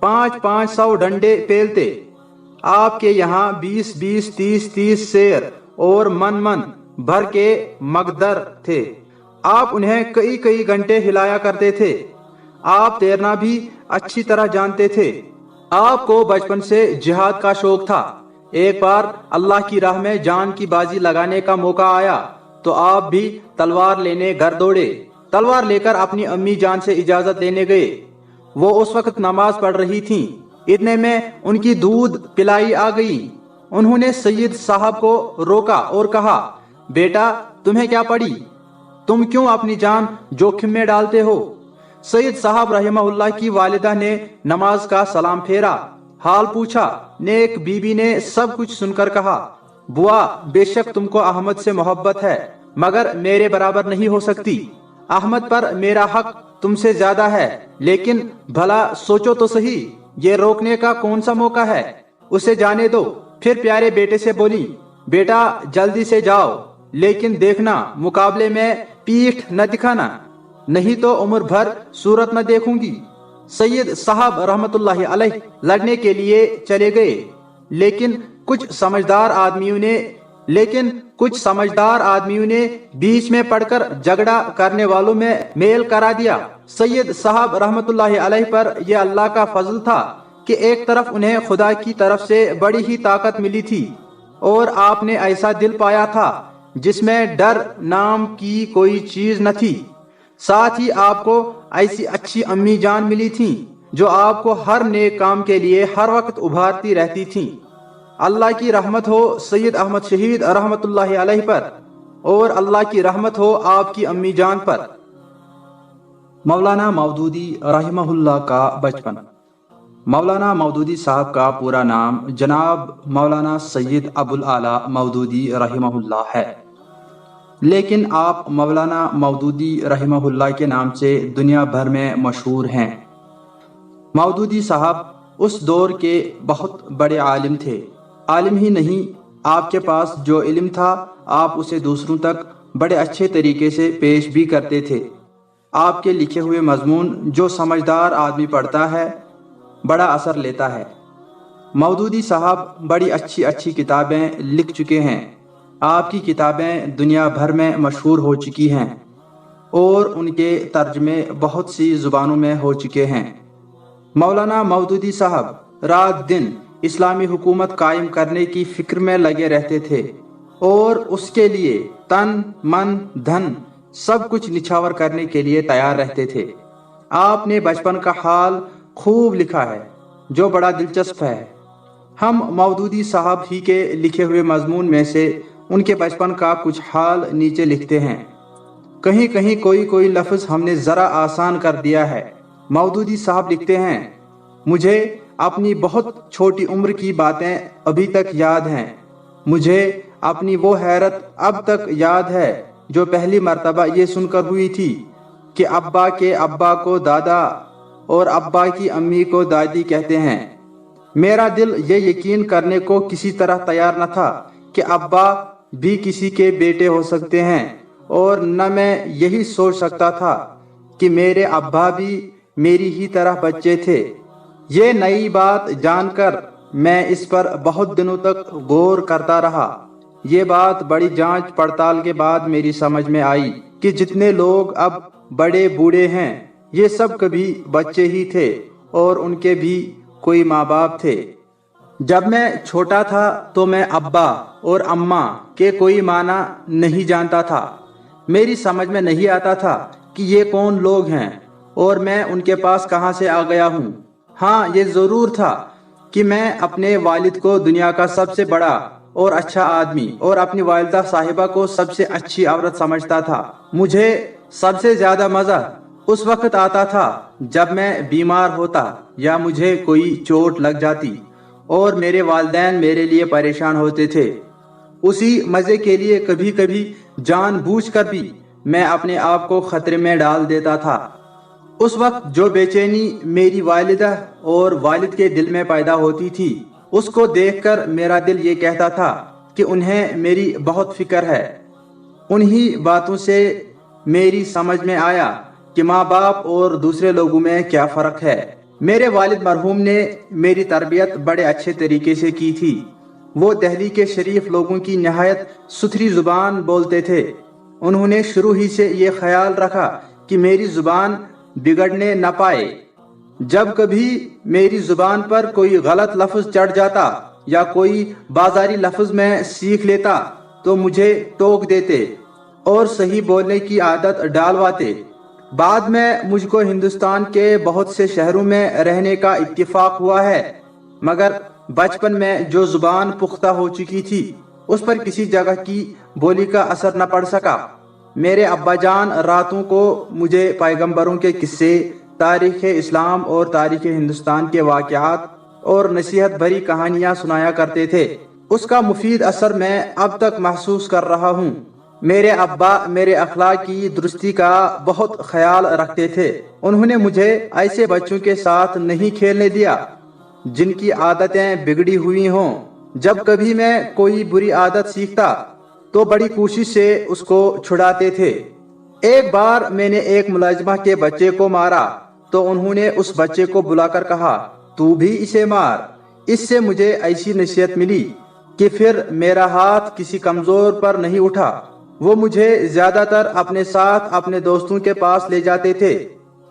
500 ڈنڈے پیلتے۔ آپ کے یہاں 20 30 سیر اور من بھر کے مقدر تھے۔ آپ انہیں کئی گھنٹے ہلایا کرتے تھے۔ آپ تیرنا بھی اچھی طرح جانتے تھے۔ آپ کو بچپن سے جہاد کا شوق تھا۔ ایک بار اللہ کی راہ میں جان کی بازی لگانے کا موقع آیا تو آپ بھی تلوار لینے گھر دوڑے۔ تلوار لے کر اپنی امی جان سے اجازت لینے گئے۔ وہ اس وقت نماز پڑھ رہی تھیں، اتنے میں ان کی دودھ پلائی آ گئی۔ انہوں نے سید صاحب کو روکا اور کہا، بیٹا تمہیں کیا پڑی؟ تم کیوں اپنی جان جوخم میں ڈالتے ہو؟ سید صاحب رحمہ اللہ کی والدہ نے نماز کا سلام پھیرا، حال پوچھا۔ نیک بی بی نے سب کچھ سن کر کہا، بوا بے شک تم کو احمد سے محبت ہے مگر میرے برابر نہیں ہو سکتی۔ احمد پر میرا حق تم سے زیادہ ہے، لیکن بھلا سوچو تو صحیح، یہ روکنے کا کون سا موقع ہے؟ اسے جانے دو۔ پھر پیارے بیٹے سے بولی، بیٹا جلدی سے جاؤ، لیکن دیکھنا مقابلے میں پیٹھ نہ دکھانا، نہیں تو عمر بھر صورت نہ دیکھوں گی۔ سید صاحب رحمت اللہ علیہ لڑنے کے لیے چلے گئے، لیکن کچھ سمجھدار آدمیوں نے بیچ میں پڑ کر جھگڑا کرنے والوں میں میل کرا دیا۔ سید صاحب رحمت اللہ علیہ پر یہ اللہ کا فضل تھا کہ ایک طرف انہیں خدا کی طرف سے بڑی ہی طاقت ملی تھی، اور آپ نے ایسا دل پایا تھا جس میں ڈر نام کی کوئی چیز نہ تھی۔ ساتھ ہی آپ کو ایسی اچھی امی جان ملی تھیں جو آپ کو ہر نیک کام کے لیے ہر وقت ابھارتی رہتی تھیں۔ اللہ کی رحمت ہو سید احمد شہید رحمت اللہ علیہ پر، اور اللہ کی رحمت ہو آپ کی امی جان پر۔ مولانا مودودی رحمہ اللہ کا بچپن۔ مولانا مودودی صاحب کا پورا نام جناب مولانا سید ابوالعلا مودودی رحمہ اللہ ہے، لیکن آپ مولانا مودودی رحمہ اللہ کے نام سے دنیا بھر میں مشہور ہیں۔ مودودی صاحب اس دور کے بہت بڑے عالم تھے۔ عالم ہی نہیں، آپ کے پاس جو علم تھا آپ اسے دوسروں تک بڑے اچھے طریقے سے پیش بھی کرتے تھے۔ آپ کے لکھے ہوئے مضمون جو سمجھدار آدمی پڑھتا ہے بڑا اثر لیتا ہے۔ مودودی صاحب بڑی اچھی اچھی کتابیں لکھ چکے ہیں۔ آپ کی کتابیں دنیا بھر میں مشہور ہو چکی ہیں، اور ان کے ترجمے بہت سی زبانوں میں ہو چکے ہیں۔ مولانا مودودی صاحب رات دن اسلامی حکومت قائم کرنے کی فکر میں لگے رہتے تھے، اور اس کے لیے تن من دھن سب کچھ نچھاور کرنے کے لیے تیار رہتے تھے۔ آپ نے بچپن کا حال خوب لکھا ہے جو بڑا دلچسپ ہے۔ ہم مودودی صاحب ہی کے لکھے ہوئے مضمون میں سے ان کے بچپن کا کچھ حال نیچے لکھتے ہیں۔ کہیں کہیں کوئی لفظ ہم نے ذرا آسان کر دیا ہے۔ مودودی صاحب لکھتے ہیں، مجھے اپنی بہت چھوٹی عمر کی باتیں ابھی تک یاد ہیں۔ مجھے اپنی وہ حیرت اب تک یاد ہے جو پہلی مرتبہ یہ سن کر ہوئی تھی کہ ابا کے ابا کو دادا اور ابا کی امی کو دادی کہتے ہیں۔ میرا دل یہ یقین کرنے کو کسی طرح تیار نہ تھا کہ ابا بھی کسی کے بیٹے ہو سکتے ہیں، اور نہ میں یہی سوچ سکتا تھا کہ میرے ابا بھی میری ہی طرح بچے تھے۔ یہ نئی بات جان کر میں اس پر بہت دنوں تک غور کرتا رہا۔ یہ بات بڑی جانچ پڑتال کے بعد میری سمجھ میں آئی کہ جتنے لوگ اب بڑے بوڑھے ہیں یہ سب کبھی بچے ہی تھے، اور ان کے بھی کوئی ماں باپ تھے۔ جب میں چھوٹا تھا تو میں ابا اور اماں کے کوئی معنی نہیں جانتا تھا۔ میری سمجھ میں نہیں آتا تھا کہ یہ کون لوگ ہیں اور میں ان کے پاس کہاں سے آ گیا ہوں۔ ہاں یہ ضرور تھا کہ میں اپنے والد کو دنیا کا سب سے بڑا اور اچھا آدمی اور اپنی والدہ صاحبہ کو سب سے اچھی عورت سمجھتا تھا۔ مجھے سب سے زیادہ مزہ اس وقت آتا تھا جب میں بیمار ہوتا یا مجھے کوئی چوٹ لگ جاتی اور میرے والدین میرے لیے پریشان ہوتے تھے۔ اسی مزے کے لیے کبھی کبھی جان بوجھ کر بھی میں اپنے آپ کو خطرے میں ڈال دیتا تھا۔ اس وقت جو بے چینی میری والدہ اور والد کے دل میں پیدا ہوتی تھی اس کو دیکھ کر میرا دل یہ کہتا تھا کہ انہیں میری بہت فکر ہے۔ انہی باتوں سے میری سمجھ میں آیا کہ ماں باپ اور دوسرے لوگوں میں کیا فرق ہے۔ میرے والد مرحوم نے میری تربیت بڑے اچھے طریقے سے کی تھی۔ وہ دہلی کے شریف لوگوں کی نہایت ستھری زبان بولتے تھے۔ انہوں نے شروع ہی سے یہ خیال رکھا کہ میری زبان بگڑنے نہ پائے۔ جب کبھی میری زبان پر کوئی غلط لفظ چڑھ جاتا یا کوئی بازاری لفظ میں سیکھ لیتا تو مجھے ٹوک دیتے اور صحیح بولنے کی عادت ڈالواتے۔ بعد میں مجھ کو ہندوستان کے بہت سے شہروں میں رہنے کا اتفاق ہوا ہے، مگر بچپن میں جو زبان پختہ ہو چکی تھی اس پر کسی جگہ کی بولی کا اثر نہ پڑ سکا۔ میرے ابا جان راتوں کو مجھے پیغمبروں کے قصے، تاریخ اسلام اور تاریخ ہندوستان کے واقعات اور نصیحت بھری کہانیاں سنایا کرتے تھے۔ اس کا مفید اثر میں اب تک محسوس کر رہا ہوں۔ میرے ابا میرے اخلاق کی درستی کا بہت خیال رکھتے تھے۔ انہوں نے مجھے ایسے بچوں کے ساتھ نہیں کھیلنے دیا جن کی عادتیں بگڑی ہوئی ہوں۔ جب کبھی میں کوئی بری عادت سیکھتا تو بڑی کوشش سے اس کو چھڑاتے تھے۔ ایک بار میں نے ایک ملازمہ کے بچے کو مارا تو انہوں نے اس بچے کو بلا کر کہا، تو بھی اسے مار۔ اس سے مجھے ایسی نصیحت ملی کہ پھر میرا ہاتھ کسی کمزور پر نہیں اٹھا۔ وہ مجھے زیادہ تر اپنے ساتھ اپنے دوستوں کے پاس لے جاتے تھے۔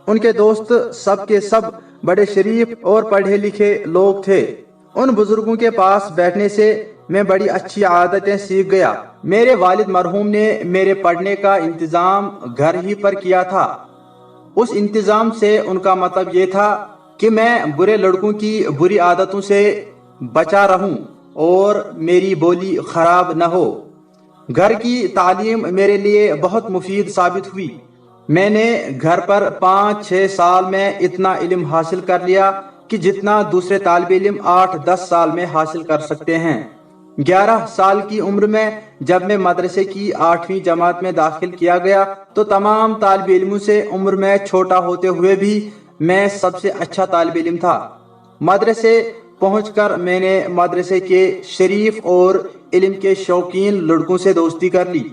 ان کے دوست سب کے سب بڑے شریف اور پڑھے لکھے لوگ تھے۔ ان بزرگوں کے پاس بیٹھنے سے میں بڑی اچھی عادتیں سیکھ گیا۔ میرے والد مرحوم نے میرے پڑھنے کا انتظام گھر ہی پر کیا تھا۔ اس انتظام سے ان کا مطلب یہ تھا کہ میں برے لڑکوں کی بری عادتوں سے بچا رہوں اور میری بولی خراب نہ ہو۔ گھر کی تعلیم میرے لیے بہت مفید ثابت ہوئی۔ میں نے گھر پر 5-6 سال میں اتنا علم حاصل کر لیا کہ جتنا دوسرے طالب علم 8-10 سال میں حاصل کر سکتے ہیں۔ 11 سال کی عمر میں جب میں مدرسے کی 8ویں جماعت میں داخل کیا گیا تو تمام طالب علموں سے عمر میں چھوٹا ہوتے ہوئے بھی میں سب سے اچھا طالب علم تھا۔ مدرسے پہنچ کر میں نے مدرسے کے شریف اور علم کے شوقین لڑکوں سے دوستی کر لی۔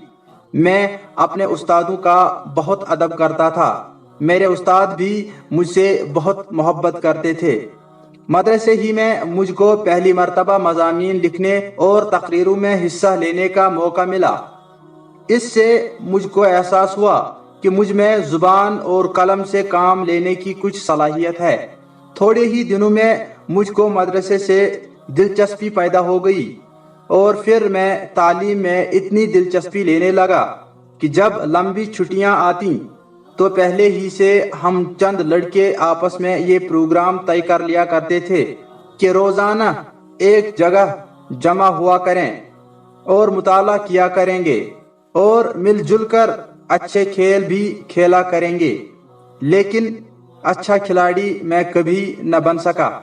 میں اپنے استادوں کا بہت ادب کرتا تھا۔ میرے استاد بھی مجھ سے بہت محبت کرتے تھے۔ مدرسے ہی میں مجھ کو پہلی مرتبہ مضامین لکھنے اور تقریروں میں حصہ لینے کا موقع ملا۔ اس سے مجھ کو احساس ہوا کہ مجھ میں زبان اور قلم سے کام لینے کی کچھ صلاحیت ہے۔ تھوڑے ہی دنوں میں مجھ کو مدرسے سے دلچسپی پیدا ہو گئی اور پھر میں تعلیم میں اتنی دلچسپی لینے لگا کہ جب لمبی چھٹیاں آتیں تو پہلے ہی سے ہم چند لڑکے آپس میں یہ پروگرام طے کر لیا کرتے تھے کہ روزانہ ایک جگہ جمع ہوا کریں اور مطالعہ کیا کریں گے اور مل جل کر اچھے کھیل بھی کھیلا کریں گے۔ لیکن اچھا کھلاڑی میں کبھی نہ بن سکا۔